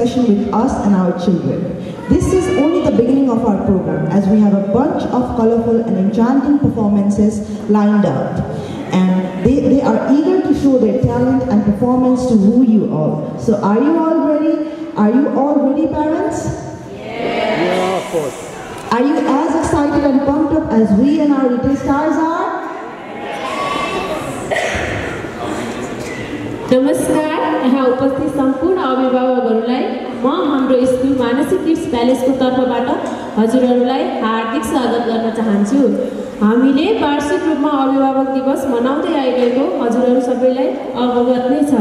Session with us and our children. This is only the beginning of our program, as we have a bunch of colorful and enchanting performances lined up, and they are eager to show their talent and performance to woo you all. So are you all ready? Are you all ready, parents? Yeah, of course. Are you as excited and pumped up as we and our little stars are? नमस्कार, यहाँ उपस्थित सम्पूर्ण अभिभावकहरूलाई म हाम्रो school Mansi kids प्यालेसको तर्फबाट हजुरहरूलाई हार्दिक स्वागत गर्न चाहन्छु। हामीले वार्षिक रूपमा अभिभावक दिवस मनाउँदै आइरहेको हजुरहरू सबैलाई अवगत नै छ।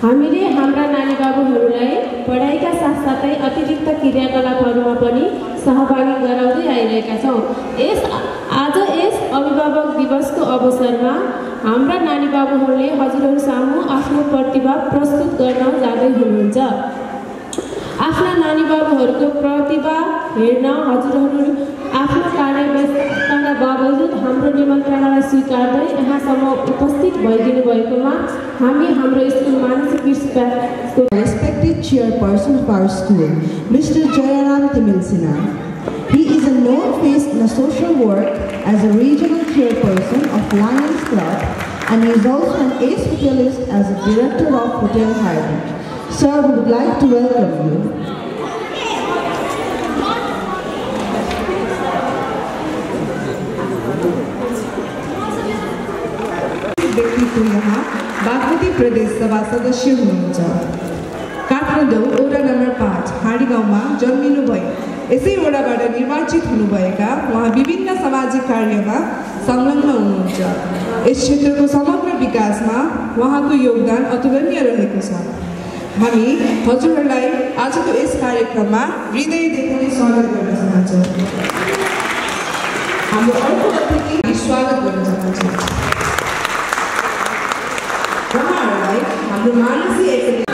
हामीले हाम्रा नानीबाबुहरूलाई पढाइका साथसाथै अतिरिक्त क्रियाकलापहरूमा पनि सहभागी गराउँदै आइरहेका छौँ। आज यस अभिभावक दिवसको अवसरमा हाम्रा नानीबाबुहरूले हजुरहरू सामु आफ्नो प्रतिभा प्रस्तुत गर्न जाँदै हुनुहुन्छ। आफ्ना नानीबाबुहरूको प्रतिभा हेर्न हजुरहरू आफ्नो कार्यव्यस्तताका बावजुद हाम्रो निमन्त्रणालाई स्वीकार्दै यहाँसम्म उपस्थित भइदिनु भएकोमा हामी हाम्रो स्कुल मानसी किड्स प्यालेसको Respected chairperson of our school, Mr. Jayaram Timilsina. He is a known face in a social work as a regional chairperson of Lions Club, and he is also an ace hotelist as a director of Hotel Hyatt. Sir, we would like to welcome you. व्यक्तित्व यहाँ बागमती प्रदेश सभा सदस्य हुनुहुन्छ। काठमाडौँ वडा number 5 हाडी गाउँमा जन्मिनु भयो। यसै वडाबाट निर्वाचित हुनुभएका उहाँ विभिन्न सामाजिक कार्यमा संलग्न हुनुहुन्छ। यस क्षेत्रको समग्र विकासमा उहाँको योगदान अतुलनीय रहेको छ। हामी हजुरहरूलाई आजको यस कार्यक्रममा हृदयदेखि नै स्वागत गर्न चाहन्छौँ। हाम्रो अर्को अतिथि स्वागत गर्न चाहन्छौँ। उहाँहरूलाई हाम्रो Mansi academy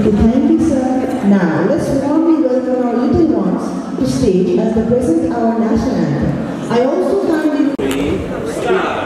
Okay, thank you, sir. Now, let's warmly welcome our little ones to stage as they present our national anthem. I also kindly... Start.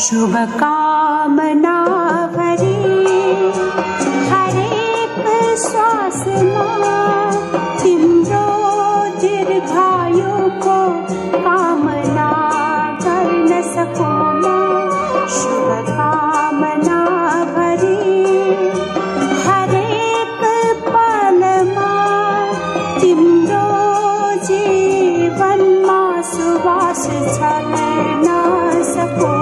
शुभकामना भरी हरेक श्वासमा तिम्रो दीर्घायुको कामना गर्न सकौँ। शुभकामना भरी हरेक पलमा तिम्रो जीवनमा सुवास छर्न सकौँ।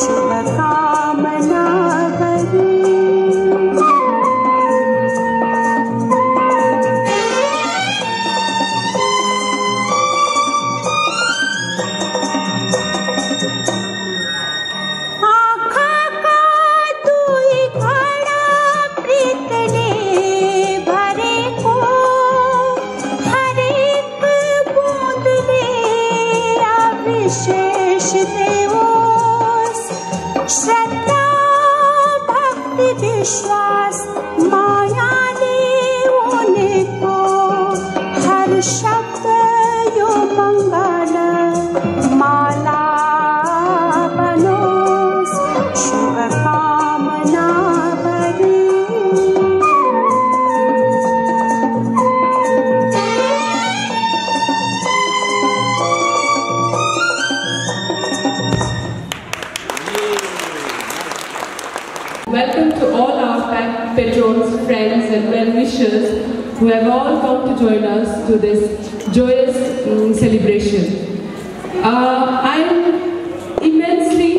शुभकामना श्रद्धा भक्ति विश्वास मायाले उनको हर शब्द यो मंगल माला बनोस् शुभकामना भरी। Welcome to all our patrons, friends and well-wishers who have all come to join us to this joyous celebration. I am immensely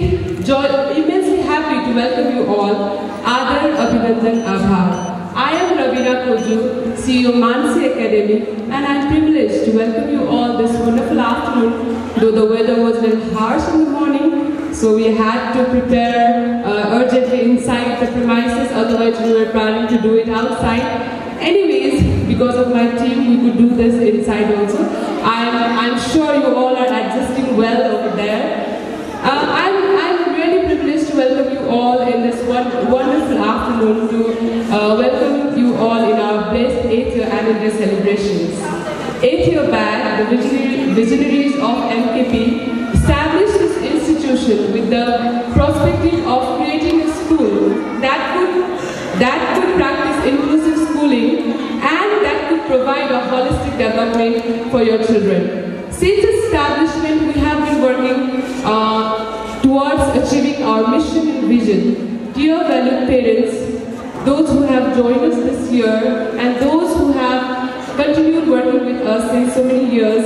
happy to welcome you all. Adar Abhinandan Abhar. I am Ravina Koju, CEO Mansi Academy, and I am privileged to welcome you all this wonderful afternoon, though the weather was a little harsh in the morning. So we had to prepare urgently inside the premises, otherwise we were planning to do it outside. Anyways, because of my team, we could do this inside also. I'm sure you all are adjusting well over there. I'm really privileged to welcome you all in this wonderful afternoon, to welcome you all in our blessed 8th year anniversary celebrations. 8 years back, the visionaries of MKP established this institution with the perspective of creating a school that could practice inclusive schooling and that could provide a holistic development for your children. Since establishment, we have been working towards achieving our mission and vision. Dear valued parents, those who have joined us this year and those who have continued working with us since so many years,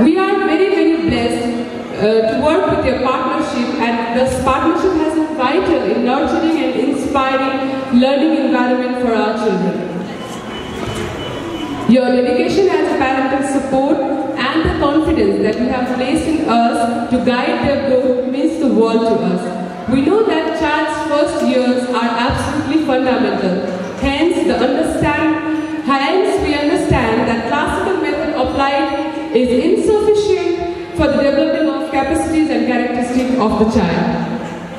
we are very, very blessed to work with your partnership, and this partnership has been vital in nurturing and inspiring learning environment for our children. Your dedication as parental support and the confidence that you have placed in us to guide their growth means the world to us. We know that child's first years are absolutely fundamental. Hence, we understand that classical method applied is insufficient for the development of capacities and characteristics of the child.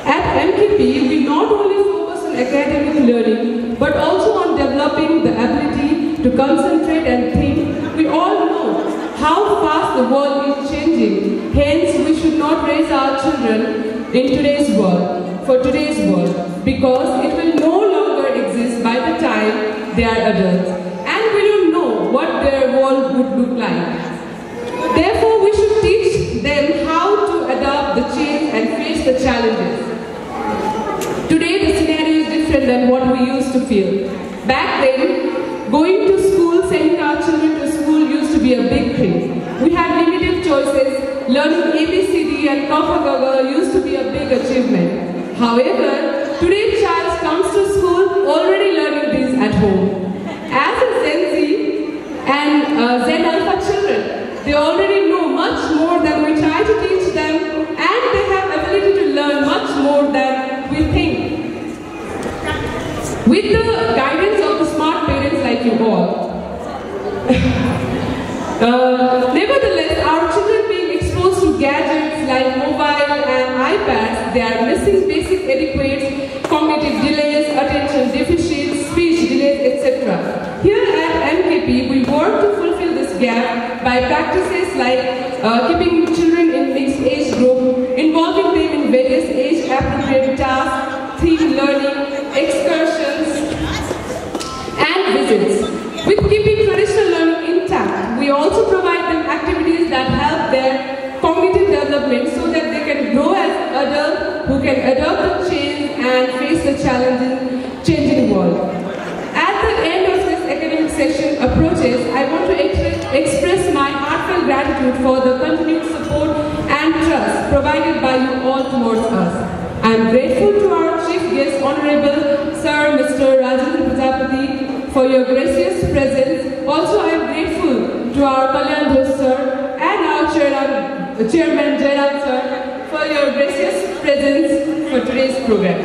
At MKP, we not only focus on academic learning, but also on developing the ability to concentrate and think. We all know how fast the world is changing. Hence, we should not raise our children in today's world, for today's world, because it will no longer exist by the time they are adults. And we don't know what their world would look like. Therefore, we should teach them how to adapt the change and face the challenges. Today, the scenario is different than what we used to feel. Back then, going to school, sending our children to school used to be a big thing. We had limited choices. Learning ABCD and Kapha Gaga used to be a big achievement. However, today child comes to school already learning these at home. As a Gen Z and Zen Alpha children, they already know much more than we try to teach them, and they have ability to learn much more than we think. With the guidance of the smart parents like you all. Nevertheless, our children being exposed to gadgets like mobile and iPads, they are missing basic adequate cognitive delays, attention deficits, speech delays, etc. Here at MKP, we work to fulfill this gap by practices like keeping children in mixed age group, involving them in various age-appropriate tasks, theme learning, excursions, and visits. With keeping traditional learning intact, we also provide them activities that help their cognitive development so that they can grow as adults who can adopt the change and face the changing world. At the end of this academic session approaches, I want to express my heartfelt gratitude for the continued support and trust provided by you all towards us. I am grateful to our Chief Guest, Honorable Sir Mr. Rajendra Prajapati, for your gracious presence. Also, I am grateful to our Kalyan Dhos Sir and our Chairman Jairam Sir for your gracious presence for today's program.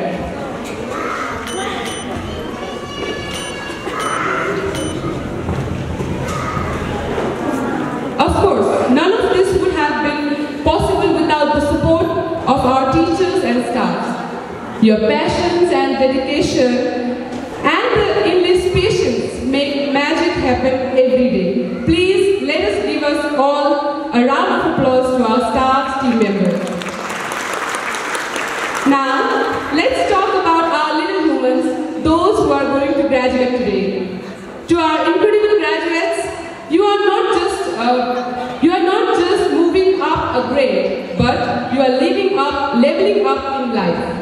Of course, none of this would have been possible without the support of our Your passions and dedication and the endless patience make magic happen every day. Please let us give us all a round of applause to our staff team members. Now, let's talk about our little humans, those who are going to graduate today. To our incredible graduates, you are not just moving up a grade, but you are leveling up in life.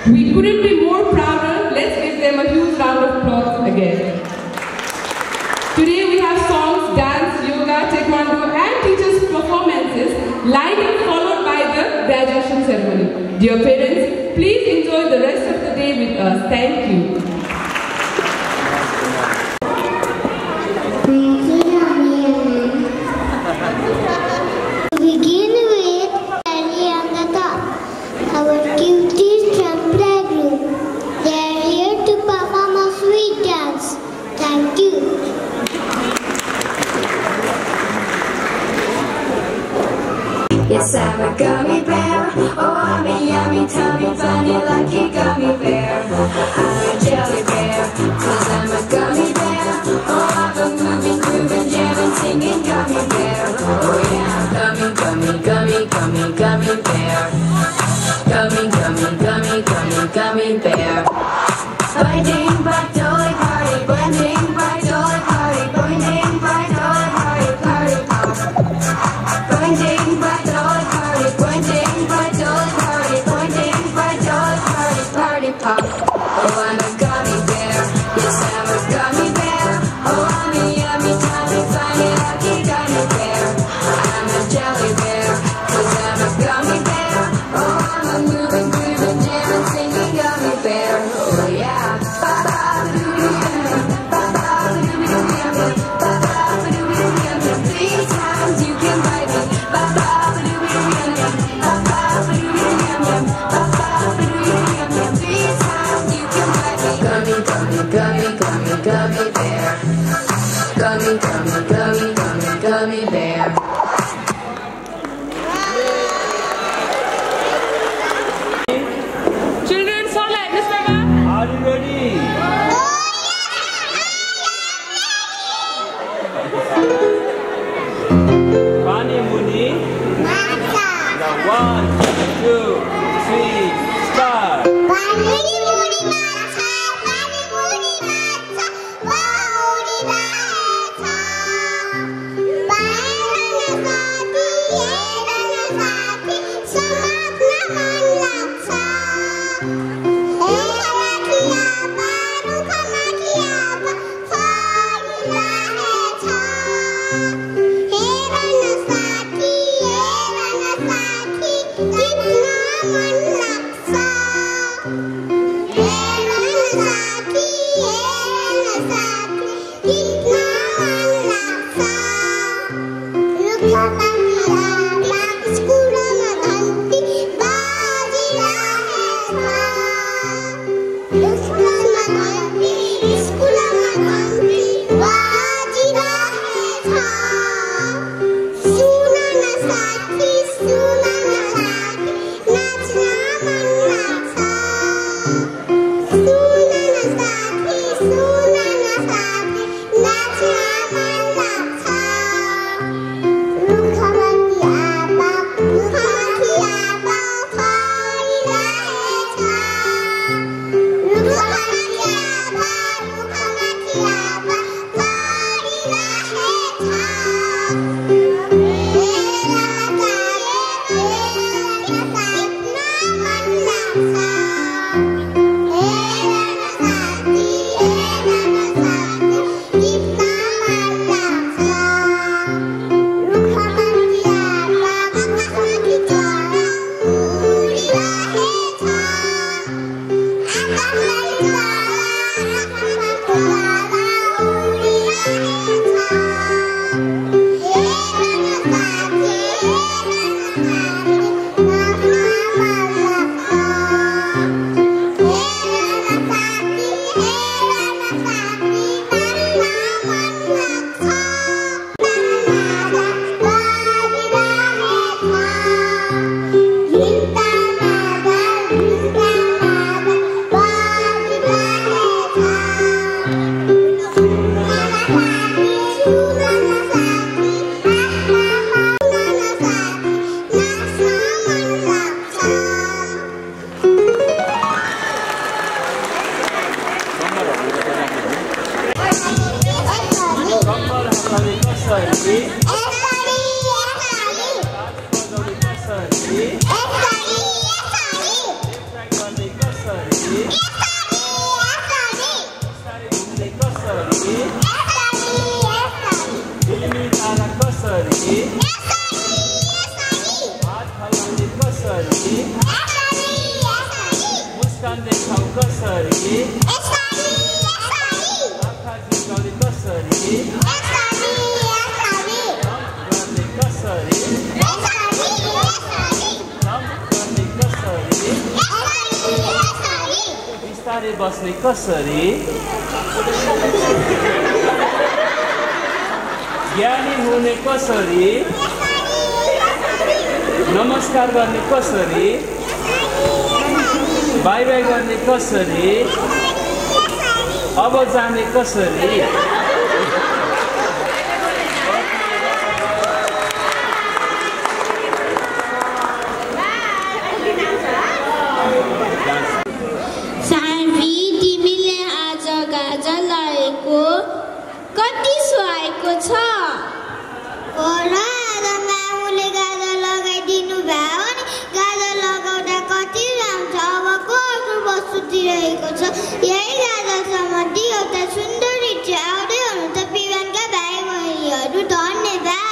We couldn't be more prouder. Let's give them a huge round of applause again. Today we have songs, dance, yoga, taekwondo, and teachers' performances lined up, followed by the graduation ceremony. Dear parents, please enjoy the rest of the day with us. Thank you. Begin with Harry and the top. Our cuties from playgroup. They are here to perform a sweet dance. Thank you. Yes, I'm a gummy bear. Oh, I'm a yummy, tummy, funny, lucky gummy bear. I'm a jelly bear, 'cause I'm a gummy bear. Oh, I'm a moving, grooving, jamming, singing gummy bear. Oh yeah, gummy, gummy, gummy, gummy, gummy bear. Gummy, gummy, gummy, gummy, gummy bear. Blinding by dolly party, blinding by dolly party, blinding by dolly party, party pop. Blinding by dolly party, blinding by dolly party, blinding by dolly party, party pop. Oh, I'm a gummy bear, yes I'm a gummy bear. Oh, I'm a yummy, tummy, funny, lucky gummy bear. I'm a jelly bear, 'cause I'm a gummy bear. Oh, I'm a moving, grooving, jamming, singing gummy bear. Oh yeah. Three times you can bite me. Three times you can bite me. Gummy, gummy, gummy, gummy, gummy bear. Gummy, gummy, gummy, gummy, gummy bear. Children, sound like Miss Baba? Are you ready? Pani Muni. Now 1, 2, 3, start. मुस्कान देखाऊ कसरी आँखा झुकाउने कसरी गर्ने कसरी गर्ने कसरी बिस्तारै बस्ने कसरी ज्ञानी हुने कसरी नमस्कार गर्ने कसरी बाई बाई गर्ने कसरी अब जाने कसरी सार्वी तिमीले आज गाजा लगाएको कति सुहाएको छ हो र आज मामुले गाजा लगाइदिनु भयो नि गाजा लगाउँदा कति राम्रो अब कस्तो बसुतिरहेको छ यही गाजासम्म एउटा सुन्दर नृत्य आउँदै हुनु त विवानका भाइ बहिनीहरू धन्यवाद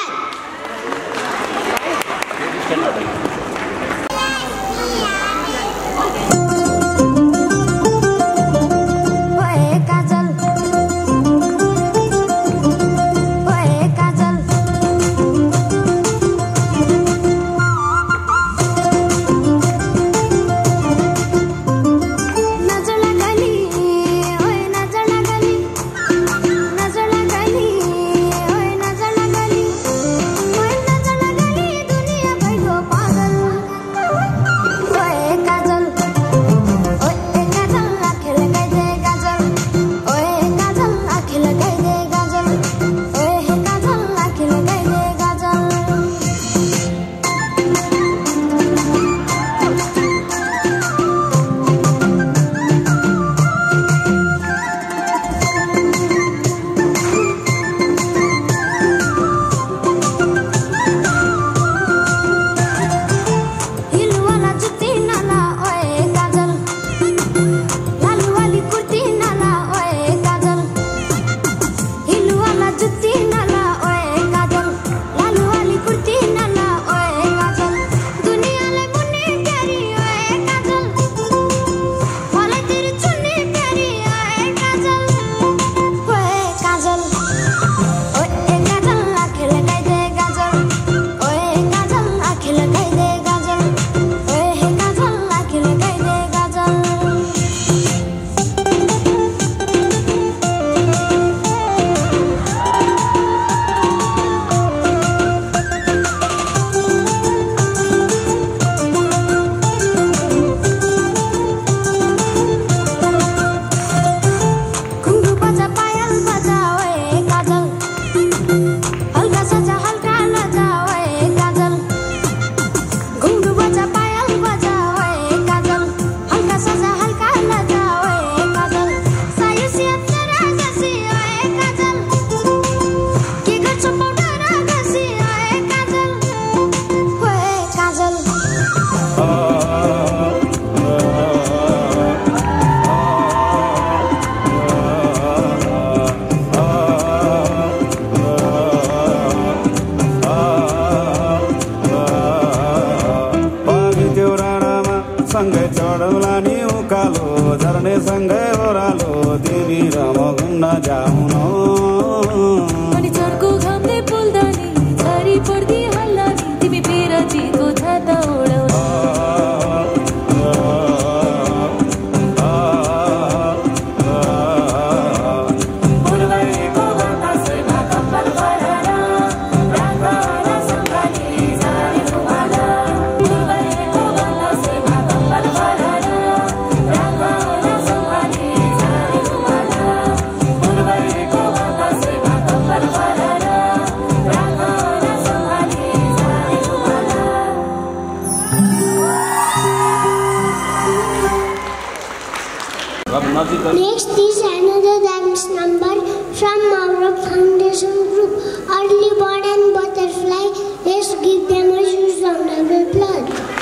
Next is another dance number from our foundation group, Early Bird and Butterfly. Let's give them a huge round of applause.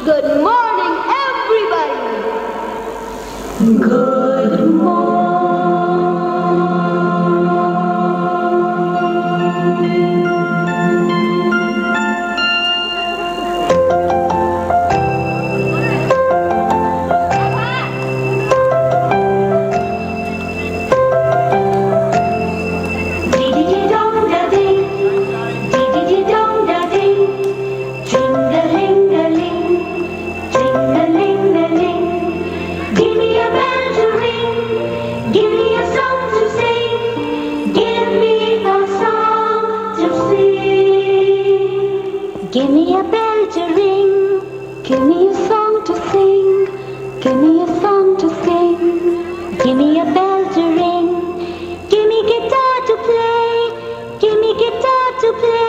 Good morning, everybody. Good morning. Give me a bell to ring, give me a song to sing, give me a song to sing, give me a bell to ring, give me guitar to play, give me guitar to play.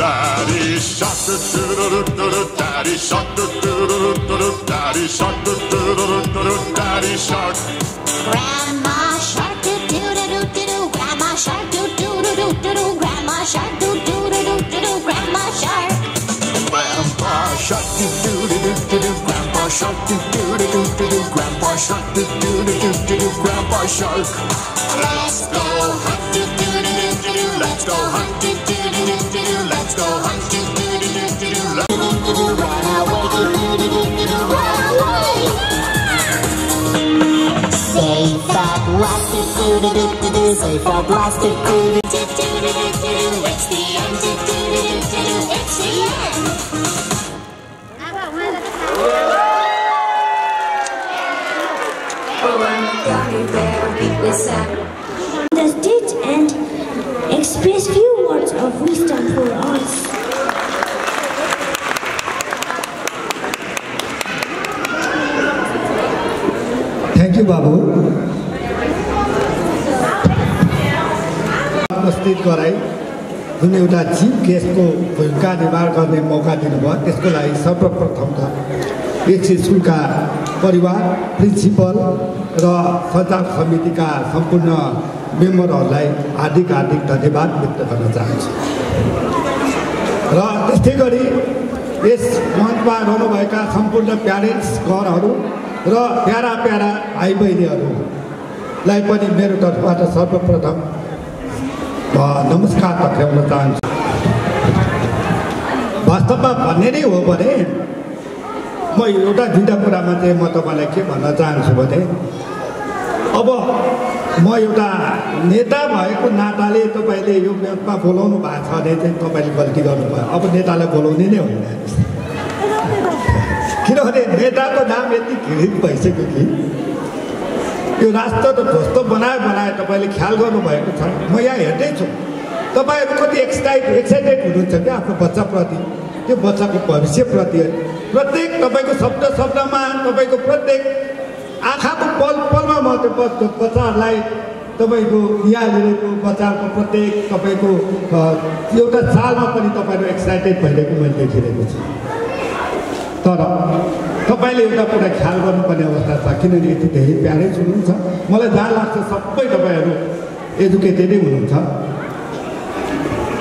Daddy shark, daddy shark, daddy shark, daddy shark. Grandma shark, grandma shark, grandma shark, grandma shark. Grandpa shark, grandpa shark, grandpa shark, grandpa shark. Let's go hunt, let's go hunt, let's go hunt, run away, run away. Safe at last, safe at last, it's the end, it's the end. Oh, I'm a gummy bear, listen. The stage and express few words of wisdom for us. Thank you, Babu. उपस्थित गराई जुन एउटा chief गेस्टको भूमिका निर्वाह गर्ने मौका दिनुभयो त्यसको लागि सर्वप्रथम त एचसी स्कुलका परिवार प्रिन्सिपल र सञ्चालक समितिका सम्पूर्ण मेम्बरहरूलाई हार्दिक धन्यवाद व्यक्त गर्न चाहन्छु। र त्यस्तै गरी यस मञ्चमा रहनुभएका सम्पूर्ण प्यारेन्ट्स घरहरू र प्यारा भाइ बहिनीहरूलाई पनि मेरो तर्फबाट सर्वप्रथम नमस्कार पठाउन चाहन्छु। वास्तवमा भन्ने नै हो भने म एउटा दुईवटा कुरामा चाहिँ म तपाईँलाई के भन्न चाहन्छु भने अब म एउटा नेता भएको नाताले तपाईँले यो म्याचमा बोलाउनु भएको छ भने चाहिँ तपाईँले गल्ती गर्नुभयो। अब नेतालाई बोलाउने नै होइन, किनभने नेताको नाम यति घृणित भइसक्यो कि यो राष्ट्र त ध्वस्त बनाए तपाईँले ख्याल गर्नुभएको छ। म यहाँ हेर्दैछु तपाईँहरू कति एक्साइटेड हुनुहुन्छ क्या आफ्नो बच्चाप्रति, त्यो बच्चाको भविष्यप्रति। प्रत्येक तपाईँको शब्दमा तपाईँको प्रत्येक आँखाको पलमा म त्यो बच्चाहरूलाई तपाईँको यहाँनिरको बच्चाको प्रत्येक तपाईँको एउटा चालमा पनि तपाईँहरू एक्साइटेड भइरहेको मैले देखिरहेको छु। तर तपाईँले एउटा कुरा ख्याल गर्नुपर्ने अवस्था छ, किनभने यति धेरै प्यारेन्ट्स हुनुहुन्छ। मलाई जहाँ लाग्छ सबै तपाईँहरू एजुकेटेडै हुनुहुन्छ।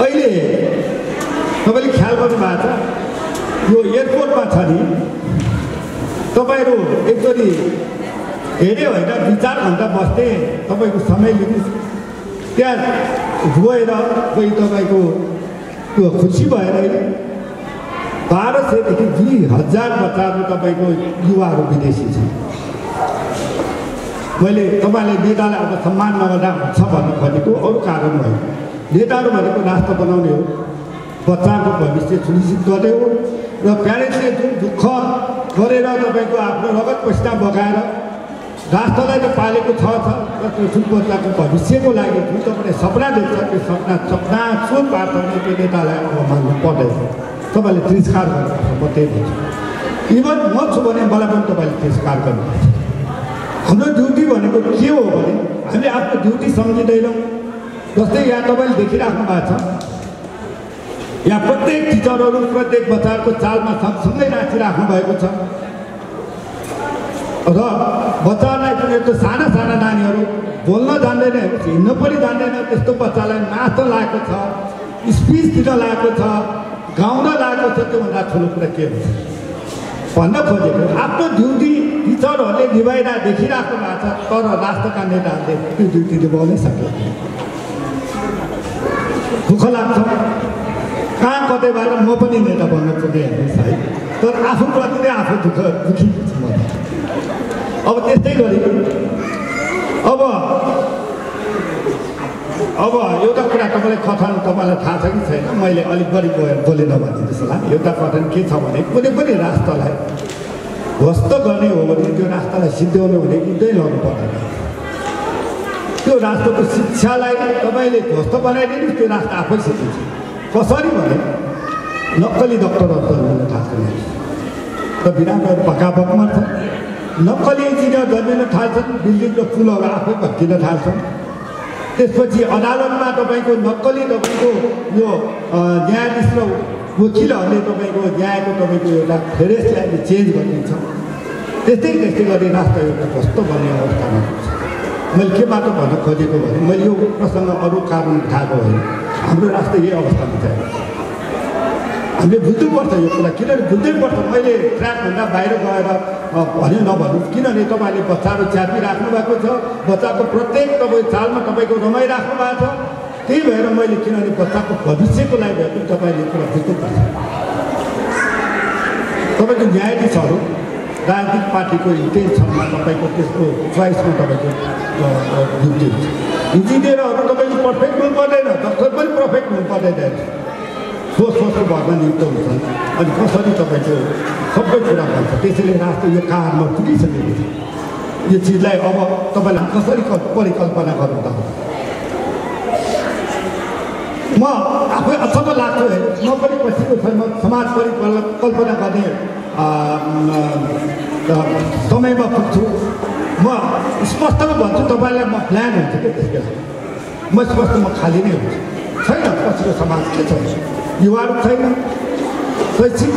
अहिले तपाईँले ख्याल गर्नुभएको छ यो एयरपोर्टमा छ नि, तपाईँहरू एकचोटि हेऱ्यो होइन 2-4 घन्टा बस्थे तपाईँको समय लिनुहोस्, त्यहाँ रोएर कोही तपाईँको त्यो खुसी भएर 1200 देखि 2000 बच्चाहरू तपाईँको युवाहरू विदेशी छन्। मैले तपाईँलाई नेतालाई अब सम्मान नगर्दा हुन्छ भन्नु खोजेको अरू कारण भयो। नेताहरू भनेको राष्ट्र बनाउने हो, बच्चाको भविष्य सुनिश्चित गर्ने हो र प्यारेन्ट्सले जुन दुःख गरेर तपाईँको आफ्नो रगत पैसा बगाएर राष्ट्रलाई त पालेको छ र त्यो जुन बच्चाको भविष्यको लागि जुन तपाईँले सपना देख्छ त्यो सपना चकनाचुर पार्न त्यो नेतालाई अब मान्नु पर्दैन। तपाईँले तिरस्कार गर्नुपर्छ, म त्यही भन्छु। इभन म छु भने मलाई पनि तपाईँले तिरस्कार गर्नुपर्छ। हाम्रो ड्युटी भनेको के हो भने हामीले आफ्नो ड्युटी सम्झिँदैनौँ। जस्तै यहाँ तपाईँले देखिराख्नु भएको छ, यहाँ प्रत्येक टिचरहरू प्रत्येक बच्चाहरूको चालमा सँगसँगै राखिराख्नु भएको छ र बच्चालाई पनि यस्तो साना साना नानीहरू बोल्न जान्दैन, हिँड्न पनि जान्दैन, त्यस्तो बच्चालाई नाच्न लागेको छ, स्पिच दिन लागेको छ, गाउन लागेको छ, त्योभन्दा ठुलो कुरा के हुन्छ भन्न खोजेको। आफ्नो ड्युटी टिचरहरूले निभाइरहेको देखिराख्नु भएको छ, तर राष्ट्रका नेताहरूले त्यो ड्युटी निभाउनै सकेको दुःख लाग्छ। कहाँ कतैबाट म पनि नेता बन्न पुगेँ हेर्नुहोस् है, तर आफूप्रति नै आफू दुःखी छु म। अब त्यस्तै गरी अब एउटा कुरा तपाईँलाई कथन तपाईँलाई थाहा छ कि छैन, मैले अलिक बढी बोलेन भनिदिनुहोस् होला। एउटा कथन के छ भने कुनै पनि राष्ट्रलाई ध्वस्त गर्ने हो भने त्यो राष्ट्रलाई सिद्ध्याउनु भने युद्धै लड्नु पर्दैन। त्यो राष्ट्रको शिक्षालाई तपाईँले ध्वस्त बनाइदिनुहोस्, त्यो राष्ट्र आफै सिद्धिन्छ। कसरी भने नक्कली डक्टरहरू जन्मिन थाल्छन् र बिरामीहरू भक्काभक मर्छन्, नक्कली इन्जिनियर जन्मिन थाल्छन्, बिल्डिङ र पुलहरू आफै भत्किन थाल्छन्। त्यसपछि अदालतमा तपाईँको नक्कली तपाईँको यो न्यायाधीश र वकिलहरूले तपाईँको न्यायको तपाईँको एउटा फेरेसलाई चेन्ज गरिदिन्छ। त्यस्तै गरी राष्ट्र एउटा ध्वस्त बन्ने अवस्थामा हुन्छ। मैले के बाटो भन्न खोजेको भने मैले यो प्रसङ्ग अरू कारण उठाएको होइन, हाम्रो राष्ट्र यही अवस्थामा छ। हामीले बुझ्नुपर्छ यो कुरा, किनभने बुझ्नैपर्छ। मैले ट्र्याकभन्दा बाहिर गएर भन्यो नभन्नु, किनभने तपाईँले बच्चाहरू च्यापिराख्नु भएको छ, बच्चाको प्रत्येक तपाईँ चालमा तपाईँको रमाइराख्नु भएको छ। त्यही भएर मैले किनभने बच्चाको भविष्यको लागि भए पनि तपाईँले कुरा बुझ्नुपर्छ। तपाईँको न्यायाधीशहरू राजनीतिक पार्टीको इन्टेन्सनमा तपाईँको त्यसको चोइसमा तपाईँको ड्युटी हुन्छ। इन्जिनियरहरू तपाईँको पर्फेक्ट हुनु पर्दैन, डक्टर पनि पर्फेक्ट हुनु पर्दैन, सोचको भरमा नियुक्त हुन्छन्। अनि कसरी तपाईँको सबै कुरा भन्छ। त्यसैले राष्ट्र यो कारमा पुगिसकेको छ। यो चिजलाई अब तपाईँलाई कसरी परिकल्पना गर्नु त। म आफै अचम्म लाग्छु, म पनि पछिको समयमा समाज परिकल्पना गर्ने समयमा पुग्छु। म स्पष्टमा भन्छु तपाईँलाई, म प्लान हुन्छ क्या त्यस बेला म स्पष्ट, म खाली नै हुन्छु। छैन पछिको समाज के छ, युवाहरू छैन, शैक्षिक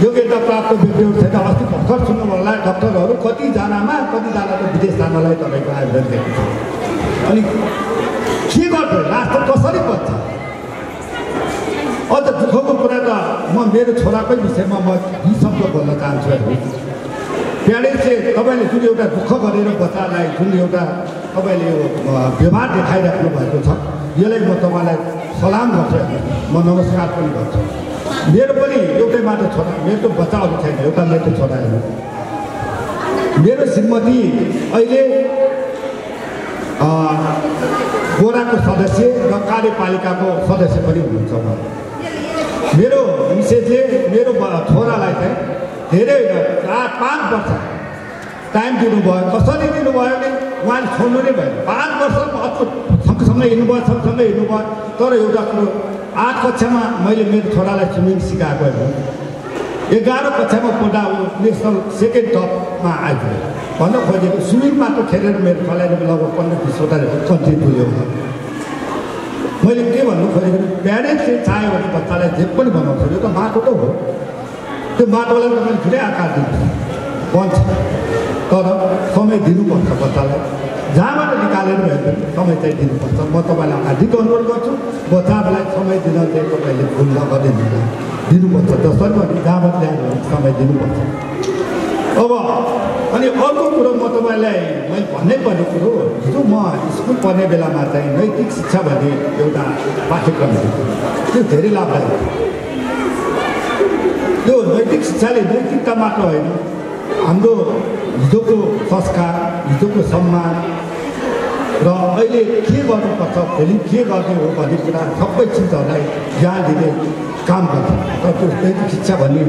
योग्यता प्राप्त व्यक्तिहरू छैन। अस्ति भर्खर सुन्नु होला डक्टरहरू कतिजनामा कतिजनाको विदेश जानलाई तपाईँको आयोजन दिएको छ। अनि के गर्छ राष्ट्र कसरी बच्छ। अझ दुःखको कुरा त म मेरो छोराकै विषयमा म यी शब्द बोल्न चाहन्छु। प्यारेन्ट्सले तपाईँले जुन एउटा दुःख गरेर बच्चालाई जुन एउटा तपाईँले यो व्यवहार देखाइराख्नु भएको छ, यसलाई म तपाईँलाई सलाम गर्छु, म नमस्कार पनि गर्छु। मेरो पनि एउटै मात्र छोरा, मेरो त बच्चाहरू छैन, एउटा मेरो छोरा हो। मेरो श्रीमती अहिले गोराको सदस्य र कार्यपालिकाको सदस्य पनि हुनुहुन्छ। मेरो मिसेसले मेरो छोरालाई चाहिँ धेरै 5 वर्ष टाइम दिनुभयो। कसरी दिनुभयो भने उहाँले छोड्नु नै भयो। 5 वर्ष सँगसँगै हिँड्नुभयो, सँगसँगै हिँड्नुभयो। तर एउटा कुरो 8 कक्षामा मैले मेरो छोरालाई स्विमिङ सिकाएको हो। 11 कक्षामा पढ्दा ऊ नेसनल सेकेन्ड टपमा आइपुग्यो। भन्न खोजेको स्विमिङ मात्र खेलेर मेरो छोराले लगभग 15-20वटा कन्ट्री पुग्यो। मैले के भन्नु खोजेको, प्यारेन्ट्सले चाह्यो भने बच्चालाई जे पनि बनाउँछ। यो त माटो त हो, त्यो माटोलाई तपाईँले ठुलै आकार दिनुहुन्छ, तर समय दिनुपर्छ बच्चालाई। जहाँबाट निकालेर भए पनि समय चाहिँ दिनुपर्छ। म तपाईँलाई हार्दिक अनुरोध गर्छु, बच्चाहरूलाई समय दिन चाहिँ तपाईँले भुल नगरिदिनु दिनुपर्छ। जसरी पनि जहाँबाट ल्याएर समय दिनुपर्छ। अब अनि अर्को कुरो म तपाईँलाई मैले भन्नै पर्ने कुरो, हिजो म स्कुल पढ्ने बेलामा चाहिँ नैतिक शिक्षा भन्ने एउटा पाठ्यक्रम थियो, त्यो धेरै लाभदायक। त्यो नैतिक शिक्षाले नैतिकता मात्र होइन, हाम्रो हिजोको संस्कार, हिजोको सम्मान र अहिले के गर्नुपर्छ, भोलि के गर्ने हो भन्ने कुरा सबै चिजहरूलाई ज्ञान दिने काम गर्छ। तर त्यो नैतिक शिक्षा भन्ने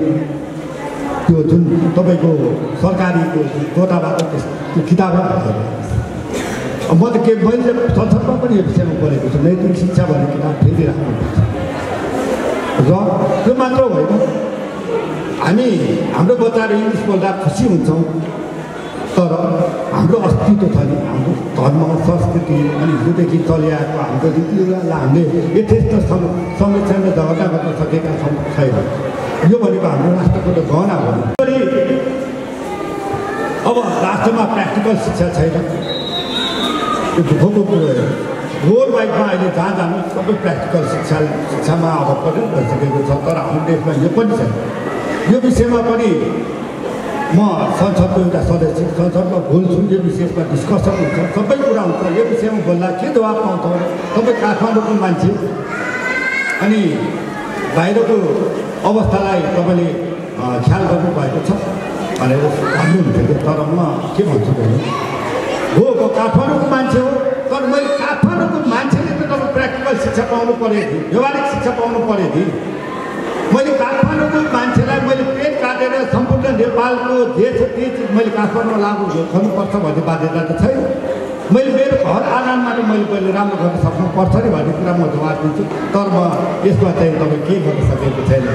त्यो जुन तपाईँको सरकारीको कोटाबाट त्यो किताबमा म त के मैले संसदमा पनि यो विषयमा पढेको छु। नैतिक शिक्षा भन्ने किताब फेरि राख्नुपर्छ। र त्यो मात्र होइन, हामी हाम्रो बच्चाहरू इङ्ग्लिस बोल्दा खुसी हुन्छौँ तर हाम्रो अस्तित्व छ नि हाम्रो धर्म संस्कृति अनि हिजोदेखि चलिआएको हाम्रो रीतिरिवाजलाई हामीले यथेष्ट संरक्षण र जगता गर्न सकेका छौँ छैन यो भनेको हाम्रो राष्ट्रको त गहना हो अब राष्ट्रमा प्र्याक्टिकल शिक्षा छैन यो दुःखको कुरो हो रोड बाइकमा अहिले जहाँ जानु सबै प्र्याक्टिकल शिक्षामा अब पनि भइसकेको छ तर हाम्रो देशमा यो पनि छैन यो विषयमा पनि म संसदको एउटा सदस्य संसदमा बोल्छु यो विषयमा डिस्कसन हुन्छ सबै कुरा हुन्छ यो विषयमा बोल्दा के जवाब पाउँछ तपाईँ काठमाडौँको मान्छे अनि बाहिरको अवस्थालाई तपाईँले ख्याल गर्नुभएको छ भनेर भन्नुहुन्थ्यो तर म के भन्छु भने हो काठमाडौँको मान्छे हो तर मैले काठमाडौँको मान्छेले त तपाईँ प्र्याक्टिकल शिक्षा पाउनु पऱ्यो थिएँ व्यवहारिक शिक्षा पाउनु पऱ्यो थिएँ मैले काठमाडौँको मान्छेलाई मैले पेट काटेर सम्पूर्ण नेपालको जे छ त्यही चिज मैले काठमाडौँमा लागु गर्नुपर्छ भन्ने बाध्यता त छैन मैले मेरो घर आँगनमा मैले पहिले राम्रो गर्न सक्नुपर्छ नि भन्ने कुरा म जवाब दिन्छु तर म यसमा चाहिँ तपाईँ केही गर्न सकेको छैन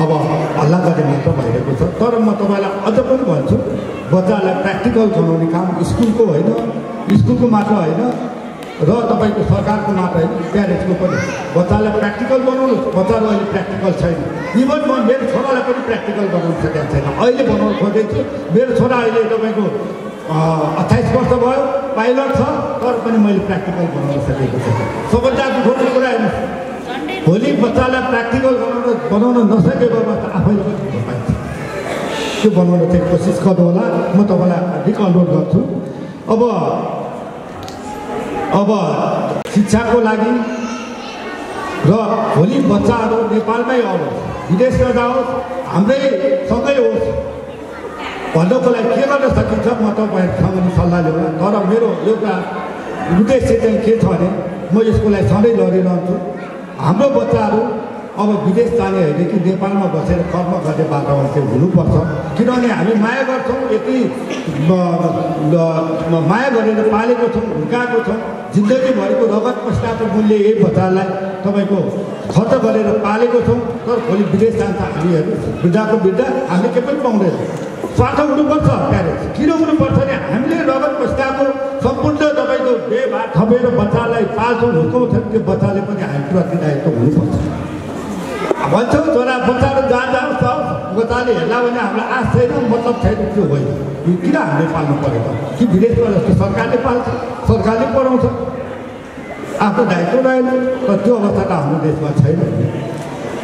अब हल्ला गर्ने मात्र भइरहेको छ तर म तपाईँलाई अझ पनि भन्छु बच्चालाई प्र्याक्टिकल बनाउने काम स्कुलको होइन स्कुलको मात्र होइन र तपाईँको सरकारको मात्र होइन प्यारेन्ट्सको पनि बच्चालाई प्र्याक्टिकल बनाउनु बच्चाहरू अहिले प्र्याक्टिकल छैन इभन म मेरो छोरालाई पनि प्र्याक्टिकल बनाउनु सकेको छैन अहिले बनाउनु खोजेको छु मेरो छोरा अहिले तपाईँको 28 वर्ष भयो पाइलट छ तर पनि मैले प्र्याक्टिकल बनाउन सकेको छैन सबैजना दुःखको कुरा हेर्नुहोस् भोलि बच्चालाई प्र्याक्टिकल बनाउन नसकेको अवस्था आफैले पनि दुःख पाइन्छ त्यो बनाउन चाहिँ कोसिस गर्नु होला म तपाईँलाई अधिक अनुरोध गर्छु अब शिक्षाको लागि र भोलि बच्चाहरू नेपालमै आओस् विदेश नजाओस् हाम्रै सँगै होस् भन्नको लागि के गर्न सकिन्छ म तपाईँहरूसँग सल्लाह ल्याउँ तर मेरो एउटा उद्देश्य चाहिँ के छ भने म यसको लागि सधैँ लडिरहन्छु हाम्रो बच्चाहरू अब विदेश जाने होइन कि नेपालमा बसेर कर्म गर्ने वातावरण चाहिँ हुनुपर्छ किनभने हामी माया गर्छौँ यति माया गरेर पालेको छौँ हुर्काएको छौँ जिन्दगीभरिको रगत पस्ताको मूल्य यही बच्चालाई तपाईँको खर्च गरेर पालेको छौँ तर भोलि विदेश जान्छ हामीहरू वृद्धाको वृद्धा हामीले के पनि पाउँदैन स्वार्थ हुनुपर्छ प्यारेन्ट्स किन हुनुपर्छ भने हामीले रगत पस्ताको सम्पूर्ण तपाईँको व्यवहार थपेर बच्चालाई पाल्छौँ हुर्काउँछौँ त्यो बच्चाले पनि हामीप्रति दायित्व हुनुपर्छ भन्छौँ छोरा बच्चाहरू जहाँ जान्छ बच्चाले हेर्ला भने हामीलाई आश छैन मतलब छैन त्यो होइन किन हामीले पाल्नु परेको कि विदेशमा जस्तो सरकारले पाल्छ सरकारले पढाउँछ आफ्नो दायित्व रहेन तर त्यो अवस्था त हाम्रो देशमा छैन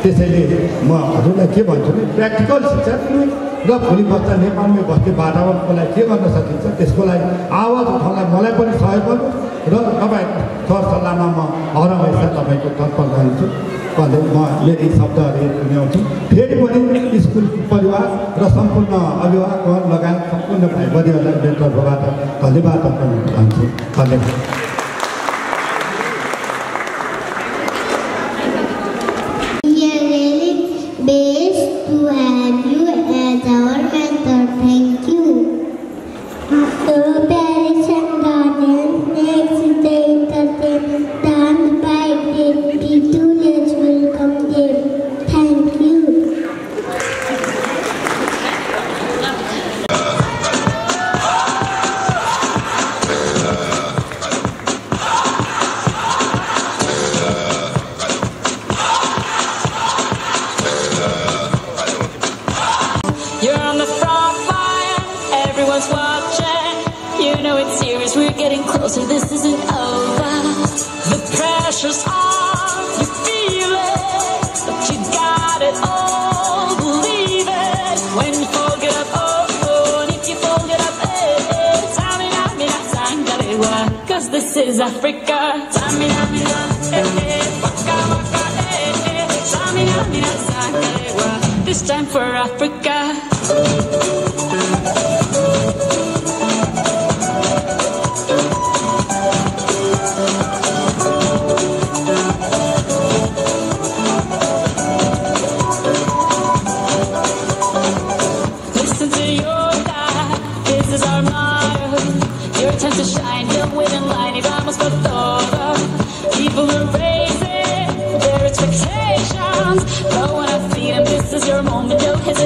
त्यसैले म हजुरलाई के भन्छु भने प्र्याक्टिकल शिक्षा दिनु र भोलि बच्चा नेपालमै बस्ने वातावरणको लागि के गर्न सकिन्छ त्यसको लागि आवाज उठाउँदा मलाई पनि सहयोग गर्नु र तपाईँको सरसल्लाहमा म हरहमेसा तपाईँको तत्पर रहन्छु भन्दै म मेरो शब्दहरू सुनाउँछु फेरि पनि स्कुल परिवार र सम्पूर्ण अभिभावक लगायत सम्पूर्ण भाइ बहिनीहरूलाई मेरो तर्फबाट धन्यवाद अर्पण गर्छु धन्यवाद This is Africa. Samina, mina, waka, waka, Samina, mina, sangalewa. This time for Africa. Listen to your dad. This is our motto. Your time to shine. Don't wait in line. Y vamos por todo. People are raising their expectations. Go on and feed them. This is your moment. Don't hesitate.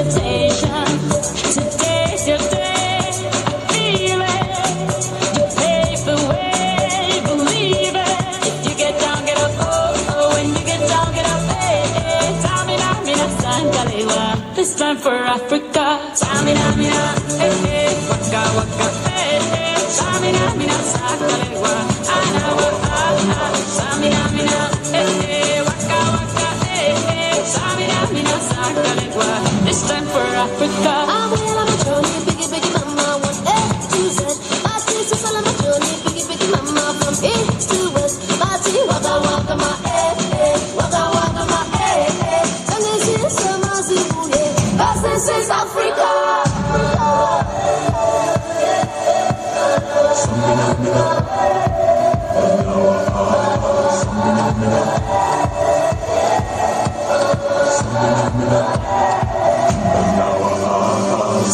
Africa. Samina, mina, eh, eh, waka, waka, eh, eh. Samina, mina, sakalewa, anawa, ah. Samina, mina, eh, eh, waka, waka, eh, eh. Samina, mina, sakalewa. This time for Africa. I'm well on my journey, biggie, biggie, mama, one A to Z. My sisters all on my journey, biggie, biggie, mama, from east to west. Party, waka, waka, my eh, eh, waka, waka, my eh, eh. And this is some Zimbabwe, 'cause this is Africa.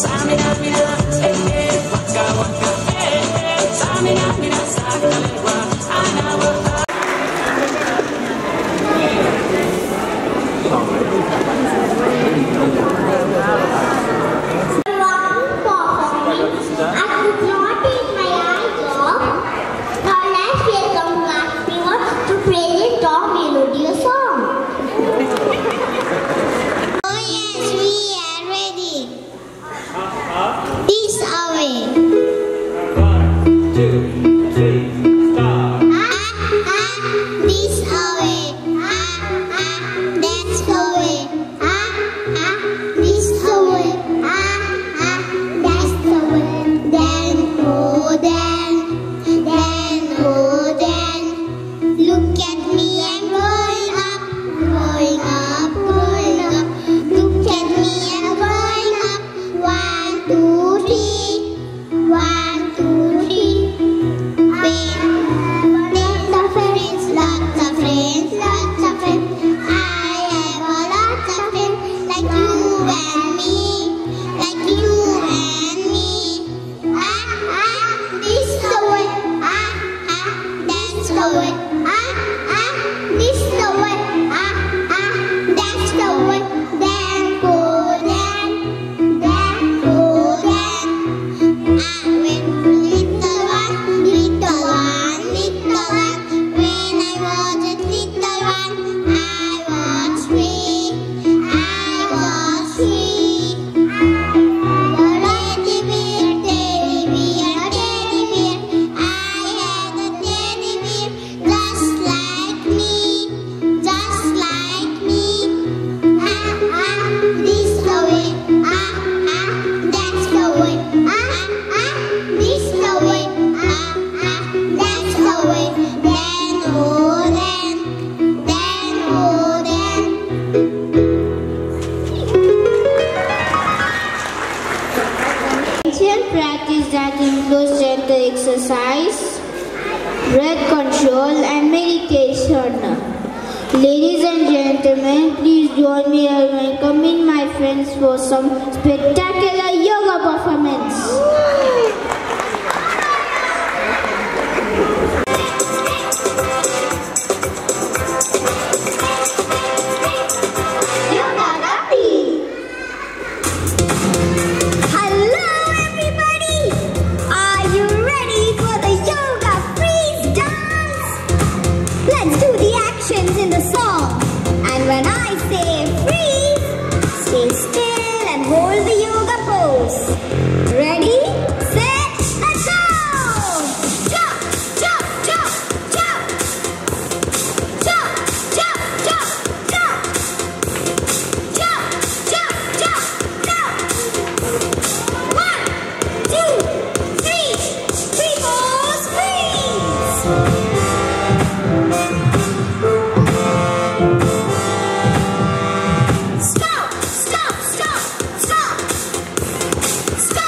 Samina, mina, eh, eh, waka, waka, eh, eh. Samina, mina, sakalewa, anawa, ah. I could not take my eyes off. Now let's welcome class viewers to play this top melodious song. Oh yes, we are ready. This away. 1, 2, 3, start. This away. That's the way. This the way. That's the way. Then oh then. Look at me, I'm growing up. Look at me, I'm growing up. 1, 2, 3. 1, 2, 3. Lots of friends. I have a lot of friends like you and me. This the way. That's the way. This the way. That's the way. Then go. I went little one. When I was a little one, I was free. Teddy bear. I had a teddy bear just like me. This the way. That's the way. This the way. That's the way. Then oh then. Ancient practice that includes gentle exercise, breath control and meditation. Ladies and gentlemen, please join me in welcoming my friends for some spectacular yoga performance. Hello everybody! Are you ready for the yoga freeze dance? Let's do the actions in the song. And when I say freeze, stay still and hold the yoga pose. Ready? Set, let's go! Jump, jump, jump, jump! Jump, jump, jump, jump! Jump, jump, jump, jump! 1, 2, 3, 4, freeze! Stop, stop, stop, stop! Stop!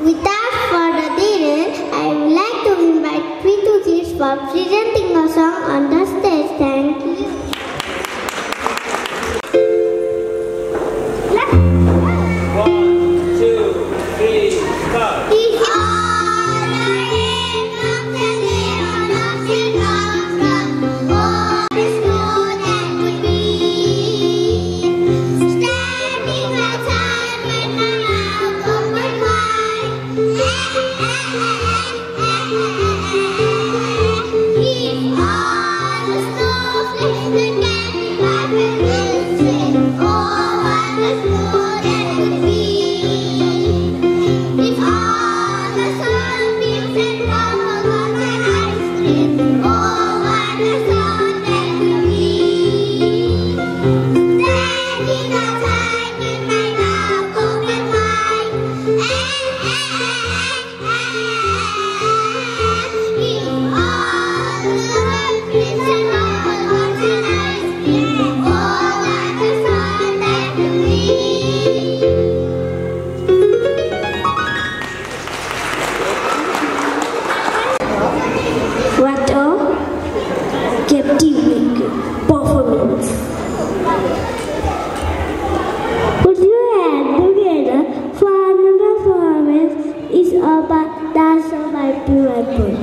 Without further delay, I would like to invite Preetu Kids for presenting a song on the stage. Thank you. What a captivating performance. Put your hands together for another performance is about Dance of my People.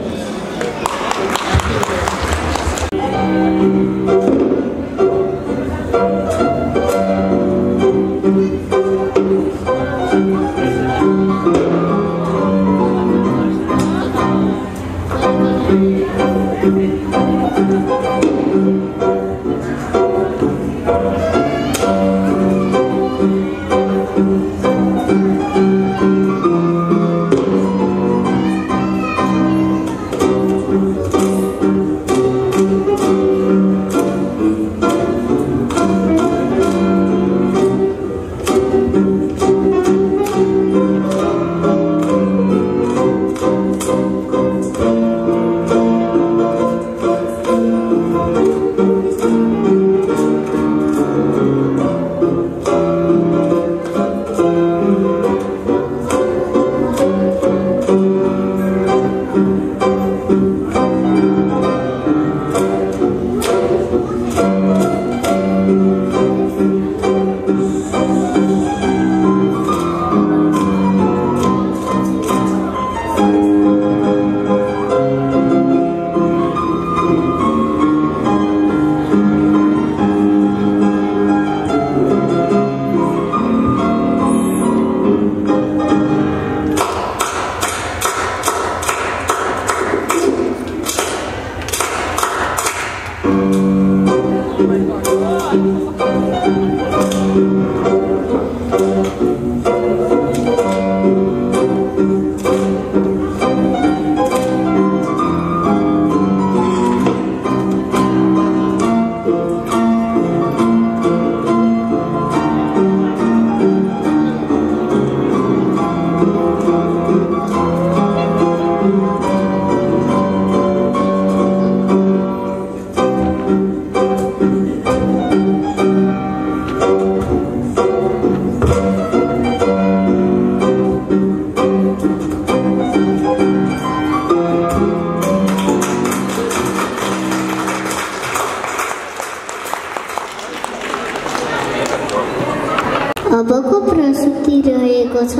अबको प्रस्तुति रहेको छ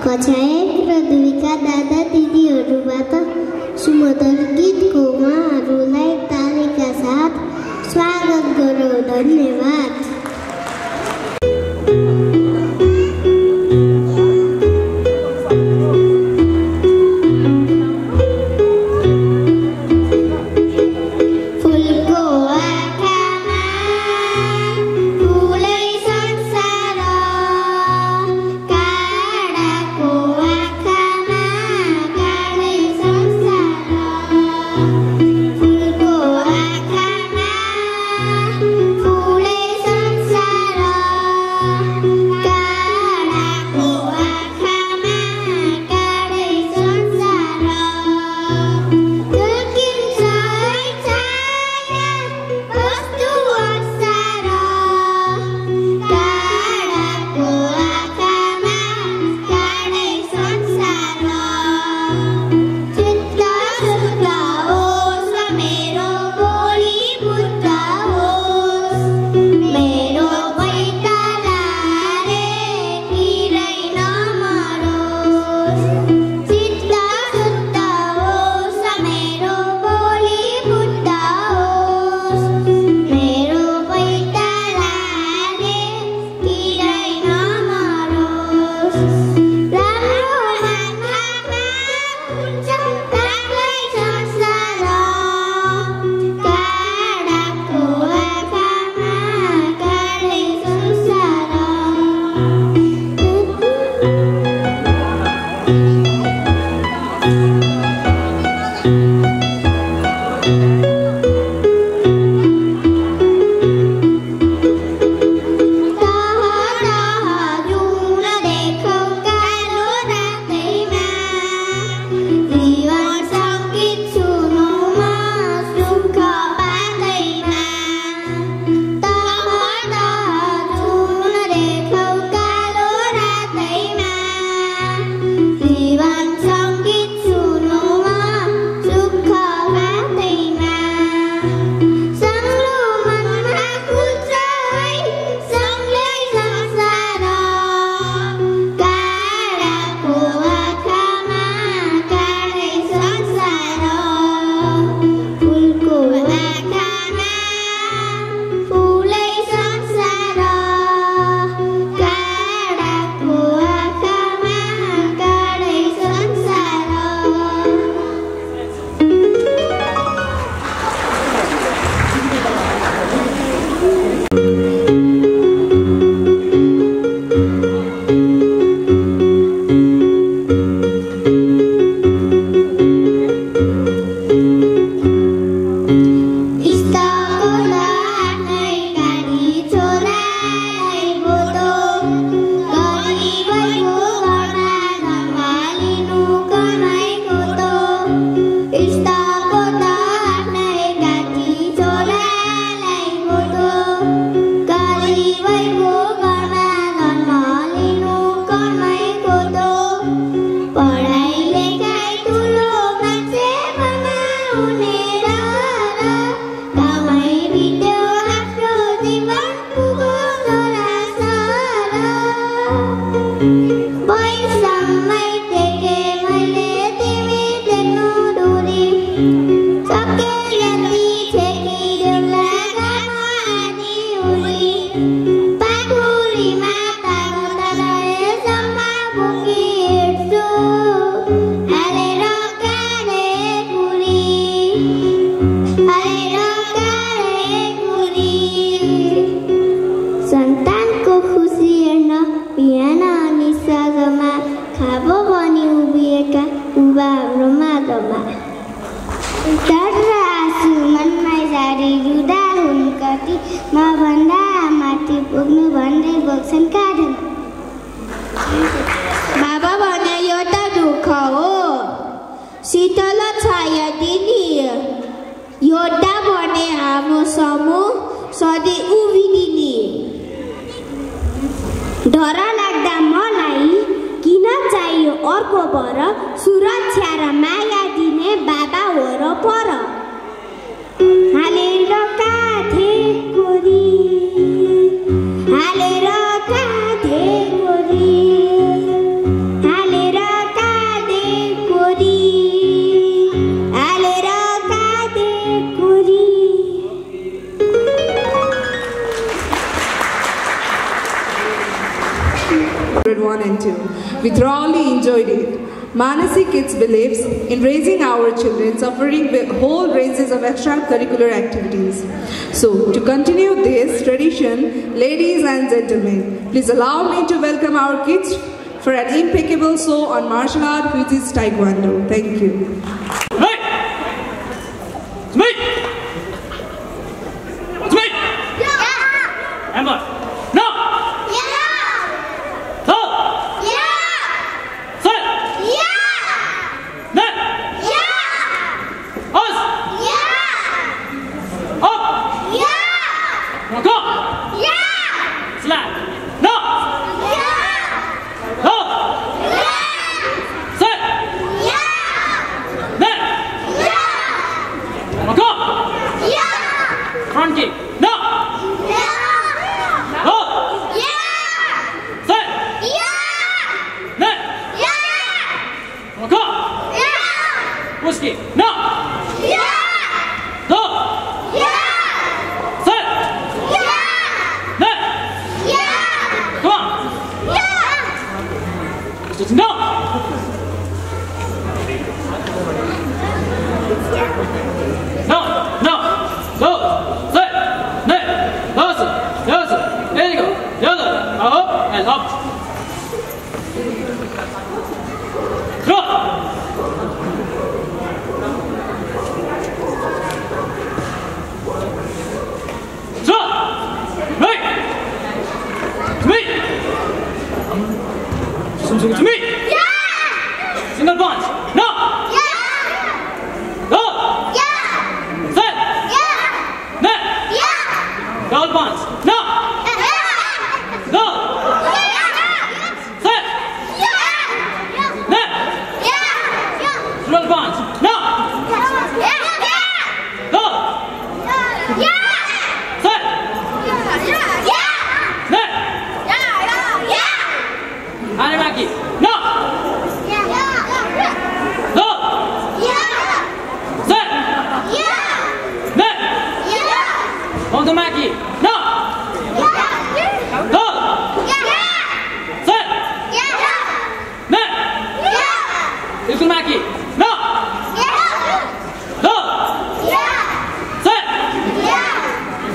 कक्षा 1 र 2 का दादा दिदीहरूबाट सुमधुर गीतको उहाँहरूलाई तालीका साथ स्वागत गरौँ। धन्यवाद। फूले बनेका बुबाहरू माधवमा डर र आँसु मनमा जारी रुदा हुन् कति मभन्दा माथि पुग्नु भन्दै बोक्छन् काँधमा बाबा भने यो त दुःख हो शीतल छाया दिने योद्धा भने हाम्रो समूह सधैँ उभिदिने डर लाग्दा मलाई किन चाहियो अर्को बर सुरक्षा र माया दिने बाबा हो र पर हालेर काँधे कोरी हालेर काँधे कोरी हालेर काँधे कोरी हालेर काँधे कोरी Grade 1 and 2. We thoroughly enjoyed it. Manasi Kids believes in raising our children, offering whole ranges of extracurricular activities. So, to continue this tradition, ladies and gentlemen, please allow me to welcome our kids for an impeccable show on martial art, which is Taekwondo. Thank you. Hey! It's me! It's me! Yeah! Amber! No! Front kick. No. Yeah. Go. Yeah. Set. Yeah. Net. Yeah. Go. Yeah. Push kick. No. Yeah. Go. Yeah. Set. Yeah. Net. Yeah. Come on. Yeah. Just no. No. No. Go. Set. Net. Yes. Yes. There you go. The other. Up and up. Go. Shot. Right. To me. To me. Yeah. Single punch. No. Yeah. Go. Yeah. Set. Yeah. Net. Yeah. Double punch. No. Yeah. Go. Yeah. Set. Yeah. Net. Yeah. Double punch. No. Yeah. Go. Yeah. Set. Yeah. Net. Yeah. Arimaki. No. Go. Set. Net. Otomaki. No. Go. Set. Net. Ikumaki. No. Go. Set.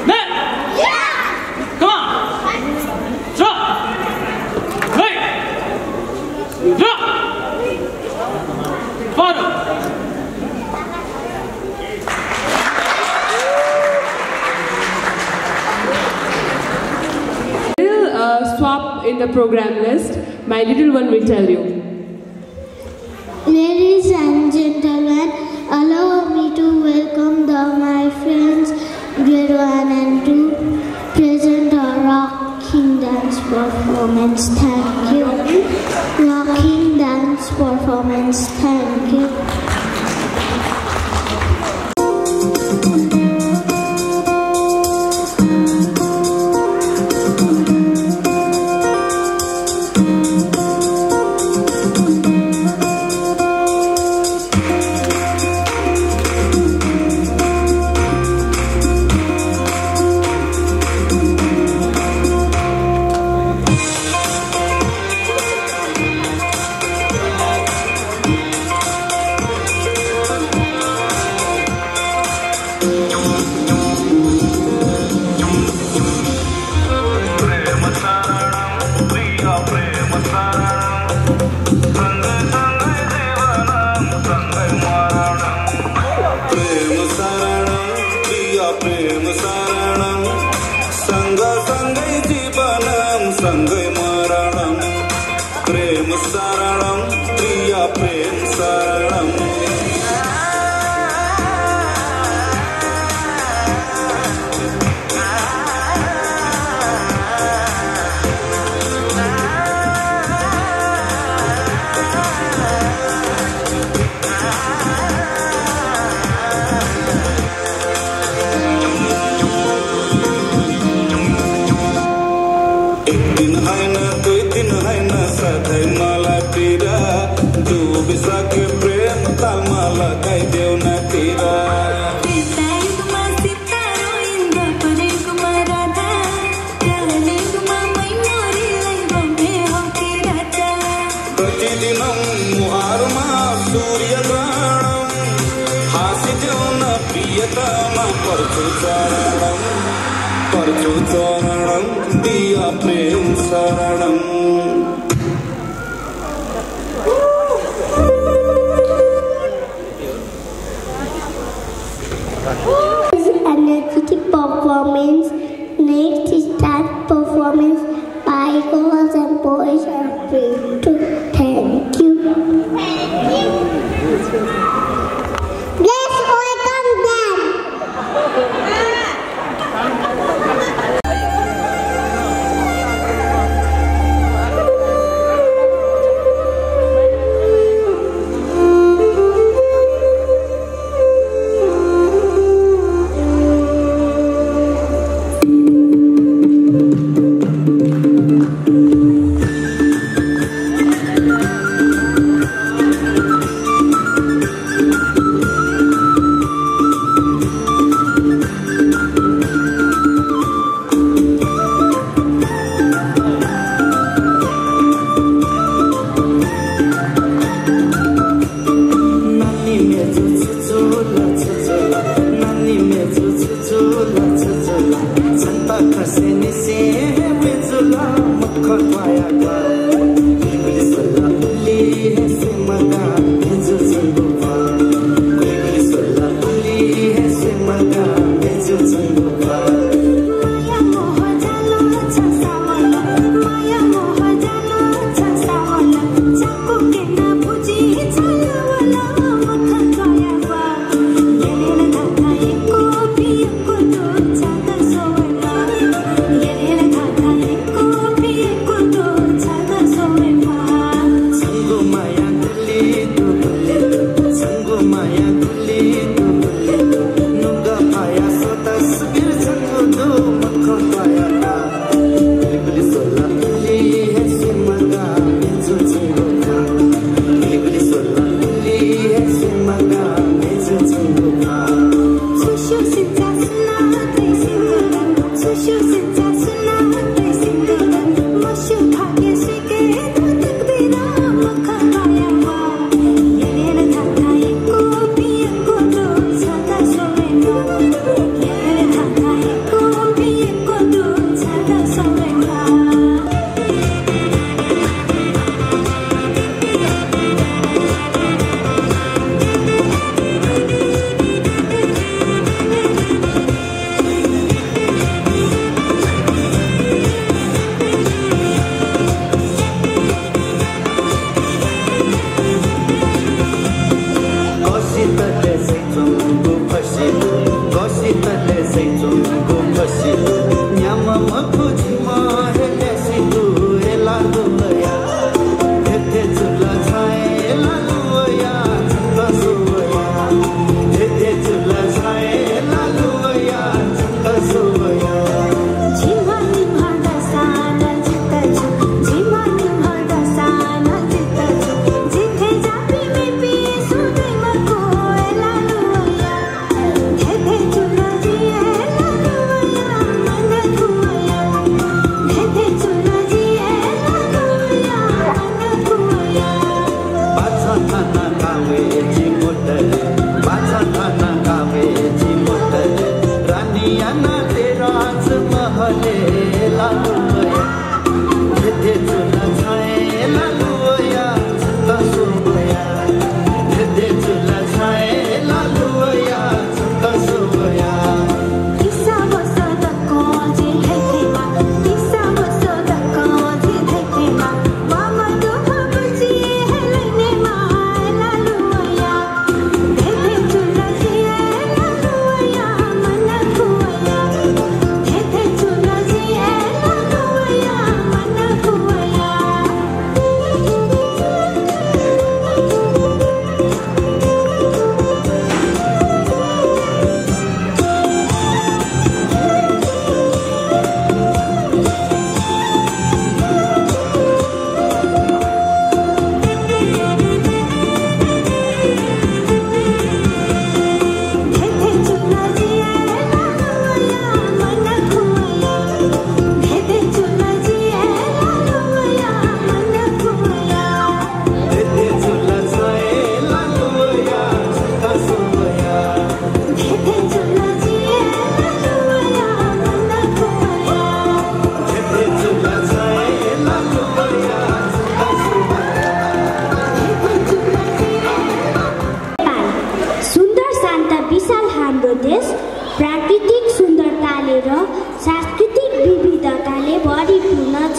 Net. Come on. Drop. Right. Drop. Follow. Swap in the program list. My little one will tell you. Ladies and gentlemen, allow me to welcome my friends, grade 1 and 2, present a rocking dance performance. Thank you. Rocking dance performance. Thank you. प्रेम शरणम सधैँ मलाई पीडा डुबिसके प्रेम तालमा लगाइदेऊ न तिर प्रतिदिन मुहारमा सूर्य ग्रहणम हाँसिदेऊ न प्रियतमा पर्छु चरणम दिया प्रेम शरणम Energetic performance. Next is dance performance by girls and boys are free to thank you. Let's welcome them.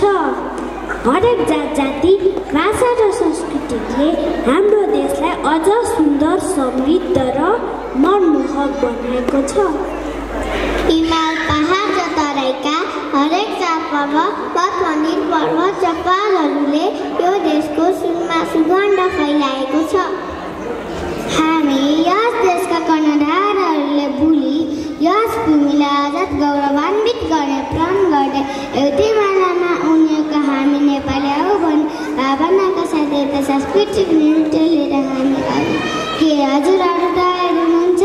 छ। हरेक जात जाति भाषा र संस्कृतिले हाम्रो देशलाई अझ सुन्दर, समृद्ध र मनमोहक बनाएको छ। हिमाल, पहाड र तराईका हरेक चाडपर्व, पथमन्दिर, पर्वत र पहाडहरूले यो देशको सुगन्ध फैलाएको छ। हामी यस देशका कर्णधारहरूले भुली यस भूमिलाई अझ गौरवान्वित गर्ने प्रण गर्दै एउटै मालामा उनीहरूको हामी नेपाली हो भन्ने भावनाका साथ एउटा सांस्कृतिक नृत्य लिएर हामी आयौँ। के हजुरहरू तयार हुनुहुन्छ?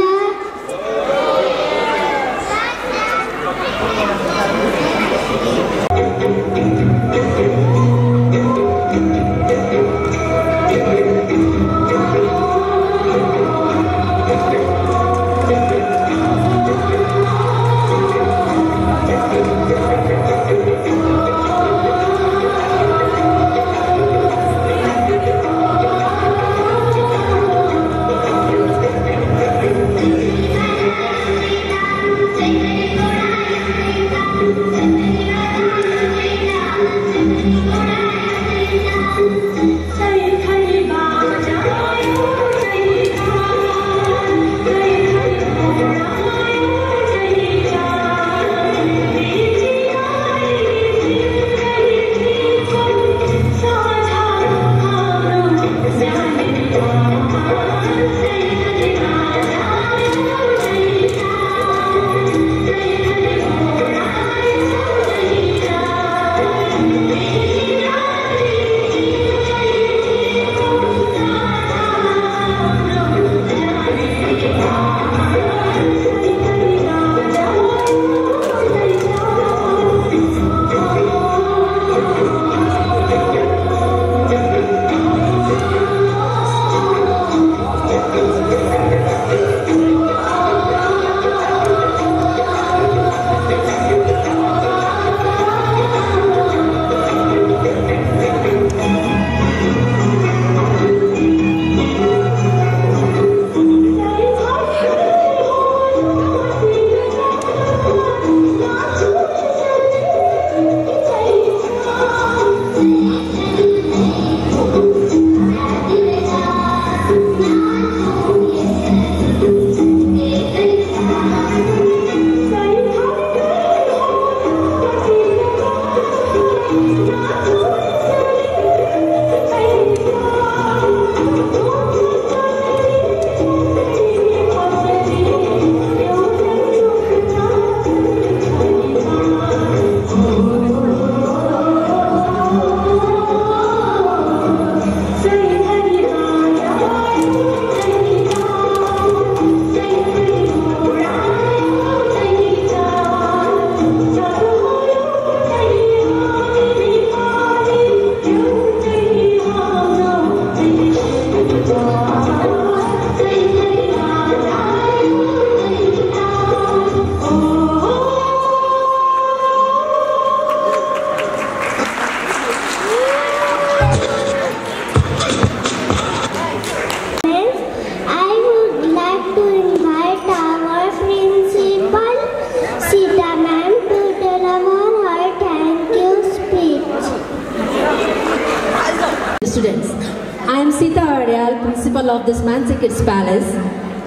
Of this Mansi Kids Palace.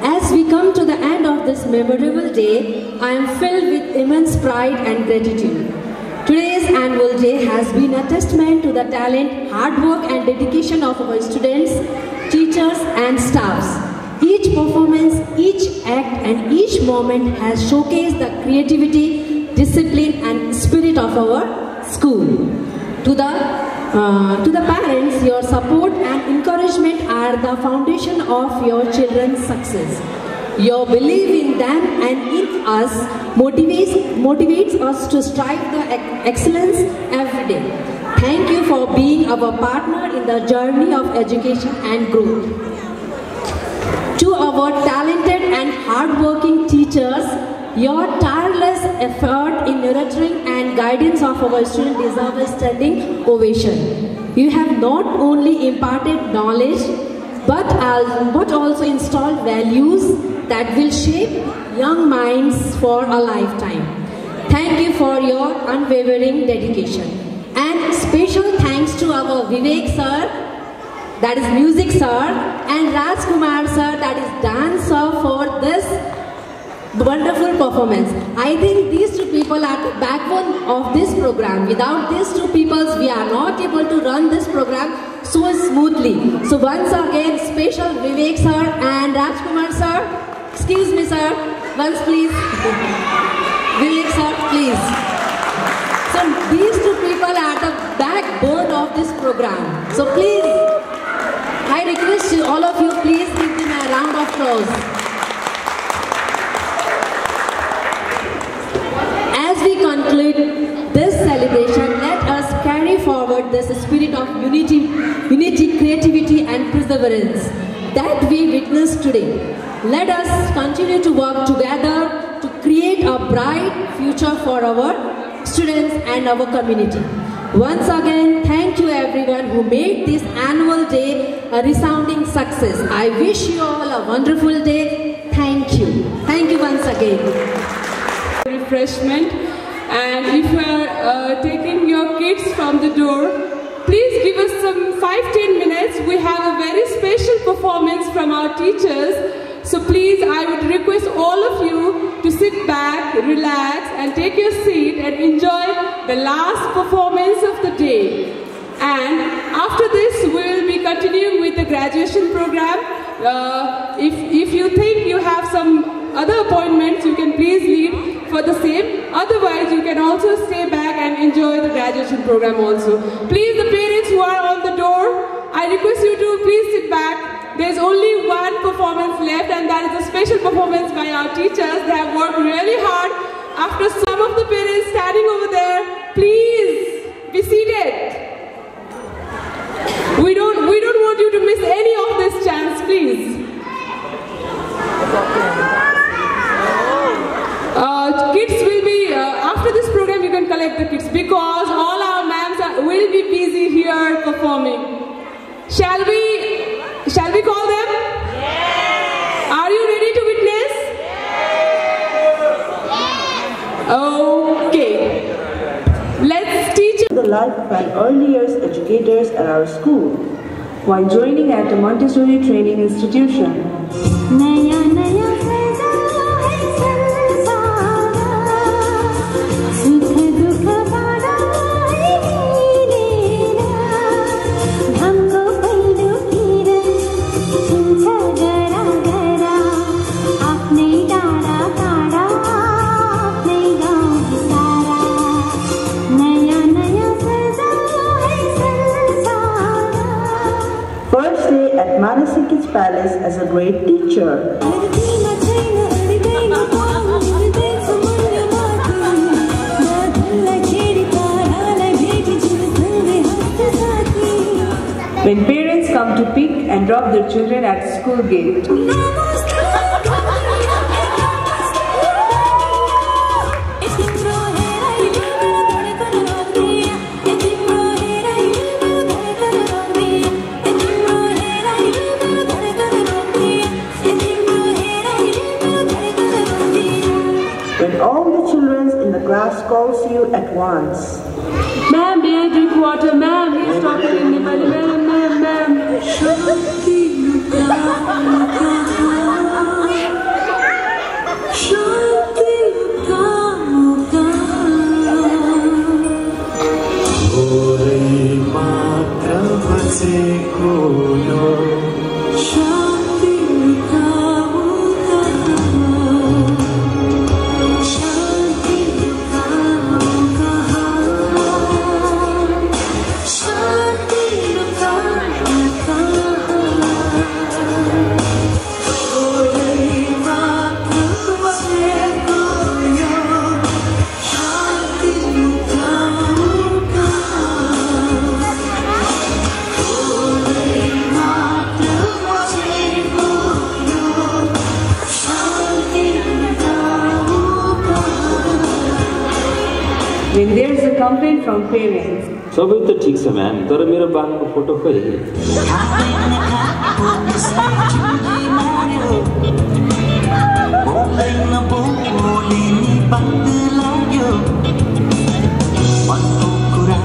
As we come to the end of this memorable day, I am filled with immense pride and gratitude. Today's annual day has been a testament to the talent, hard work and dedication of our students, teachers and staffs. Each performance, each act and each moment has showcased the creativity, discipline and spirit of our school. To the parents, your support and encouragement are the foundation of your children's success. Your belief in them and in us motivates us to strive for excellence every day. Thank you for being our partner in the journey of education and growth. To our talented and hard-working teachers, your tireless effort in nurturing and guidance of our students deserve a standing ovation. You have not only imparted knowledge, but also installed values that will shape young minds for a lifetime. Thank you for your unwavering dedication. And special thanks to our Vivek sir, that is music sir, and Rajkumar sir, that is dance sir, for this wonderful performance. I think these two people are the backbone of this program. Without these two people, we are not able to run this program so smoothly. So once again, special Vivek sir and Rajkumar sir. Excuse me sir, once please. Vivek sir, please. So these two people are the backbone of this program. So please, I request you, all of you, please give them a round of applause. As we conclude this celebration, let us carry forward this spirit of unity, creativity and perseverance that we witnessed today. Let us continue to work together to create a bright future for our students and our community. Once again, thank you everyone who made this annual day a resounding success. I wish you all a wonderful day. Thank you. Thank you once again. Refreshment, and if you are taking your kids from the door, please give us some 5-10 minutes. We have a very special performance from our teachers. So please, I would request all of you to sit back, relax and take your seat and enjoy the last performance of the day. And after this, we will be continuing with the graduation program. If you think you have some other appointments, you can please leave for the same. Otherwise, you can also stay back and enjoy the graduation program also. Please, the parents who are on the door, I request you to please sit back. There's only one performance left, and that is a special performance by our teachers. They have worked really hard. After some of the parents standing over there, please be seated. We don't want you to miss any of this chance, please. Kids will be, after this program you can collect the kids, because all our ma'ams will be busy here performing. Shall we call them? Yes. Are you ready to witness? Yes. Okay. Let's teach the life of an early years educators at our school while joining at a Montessori training institution. At Manasi Kids Palace as a great teacher. When parents come to pick and drop their children at school gate. Class calls you at once. Ma'am, may I drink water? Ma'am, he's talking in Nepali. Ma'am. Shanti Luka. Shanti Luka. Orai matra bacheko yo. Shanti Luka. When there is a complaint from parents. सबै त ठीक छ ma'am, तर मेरो बाबुको photo खोइ। बोली बात लाग्यो मनको कुरा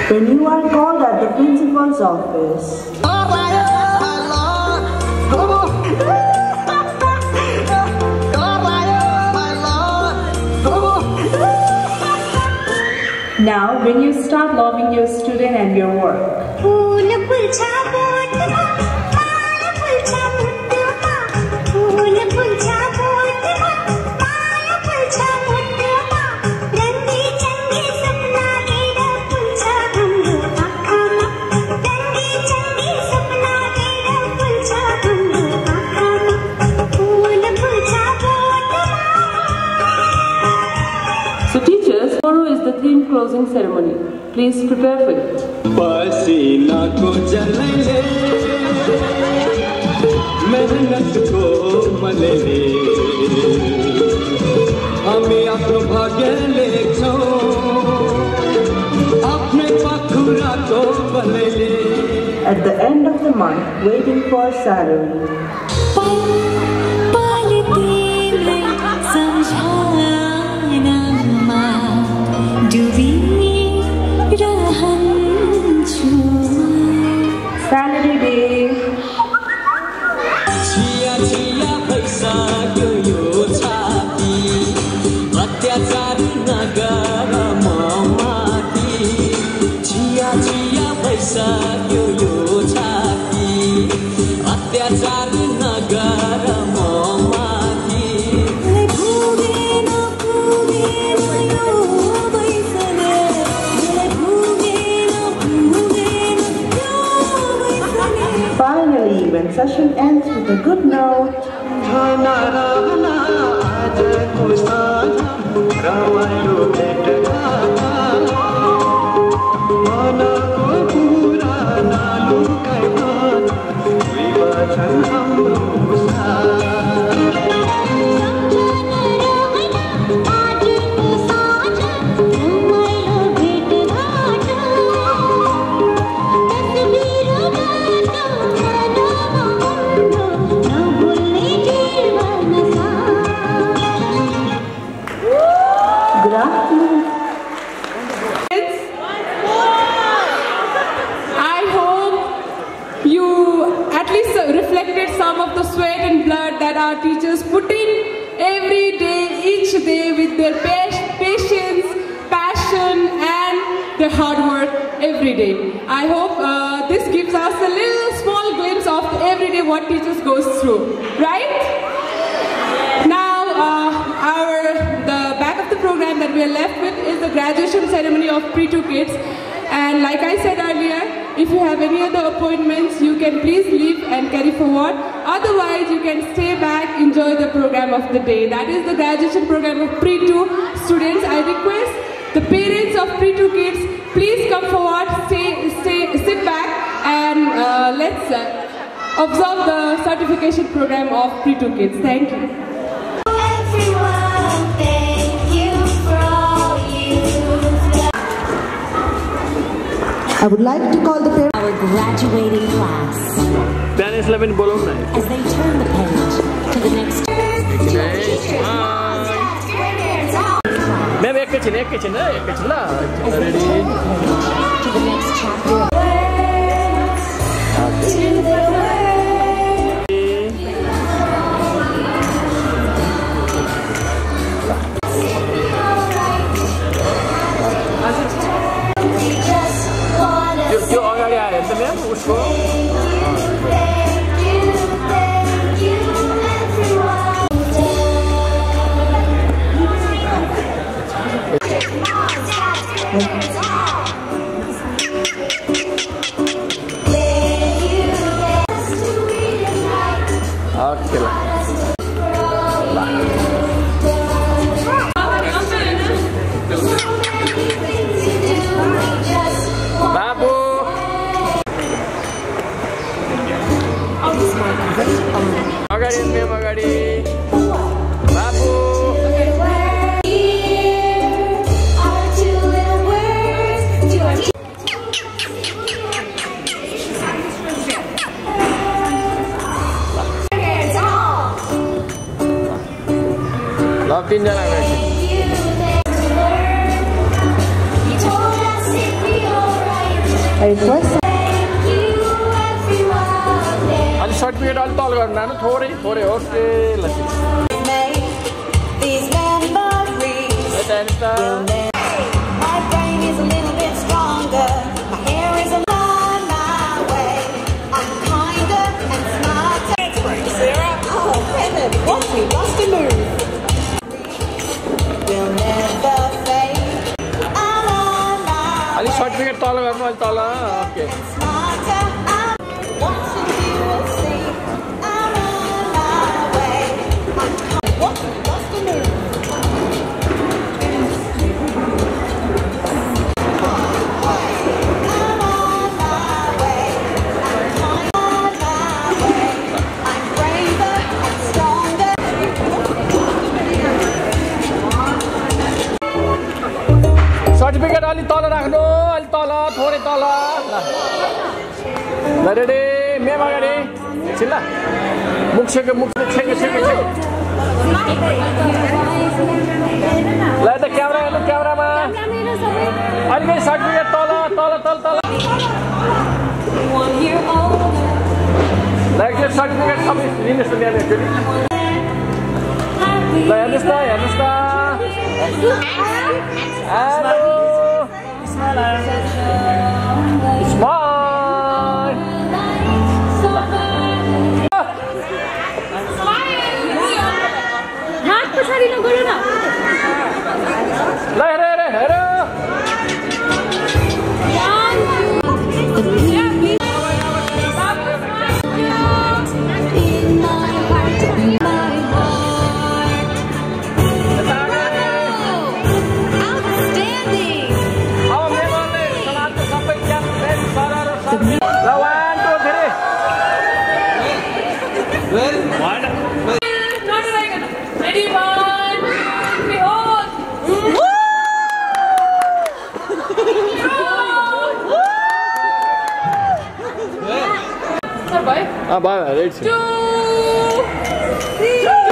When you are called at the principal's office, now, when you start loving your student and your work. So teachers, tomorrow is the theme closing ceremony. Please prepare for it. पसीना को जलाए मेहनत को मले हमें अपनो भाग्य लेखो अपने पाखुरा को बले. At the end of the month, waiting for salary. Salary day. छिया छिया पैसा यो छाती अत्याचार नगर माती छिया छिया पैसा यो छाती अत्याचार नगर माती Finally, when session ends with a good note, some of the sweat and blood that our teachers put in every day, each day, with their patience, passion and their hard work every day. I hope this gives us a little small glimpse of everyday what teachers goes through, right? Now, the back of the program that we are left with is the graduation ceremony of Pre-2 kids. And like I said earlier, if you have any other appointments, you can please leave and carry forward. Otherwise, you can stay back, enjoy the program of the day. That is the graduation program of Pre-2 students. I request the parents of Pre-2 kids, please come forward, sit back, and let's observe the certification program of Pre-2 kids. Thank you. I would like to call the parents. Our graduating class. Parents 11 bolong na. As they turn the page to the next. Ma'am, ek kitchen la. Ready? To the next chapter. Yo अगाडि आयो त ma'am उसको okay ल बाबु अगाडि ma'am अगाडि बाबु ल 3 जना Our first अलि सर्टिफिकेट अलि तल गर्नु नानु थोरै थोरै ओके ल These memories my brain is a little bit stronger, my hair is on my way, I'm kinder and smarter. Sarah, oh Kevin, watch me bust a move. We'll never fade. I'm on my way. अलि certificate तल गर्नु अलि तल okay Smarter, I'm watching you will see. I'm on my way. I'm kinder, watch me bust a move. Certificate अलि तल राख्नु अलि तल थोरै तल ल रेडी मेम अगाडि छिल्ला मुख छेक ल त क्यामेरा हेर्नु क्यामेरामा अलिकति सर्टिफिकेट तल तल तल तल ल एकचोटि सर्टिफिकेट सबै लिनुहोस् न त्यहाँ एकचोटि ल हेर्नुहोस् त हेलो Smile. हात पछाडि नगर्नु न ल हेर Ready, one, behold. Bye. Bye. 2, 3.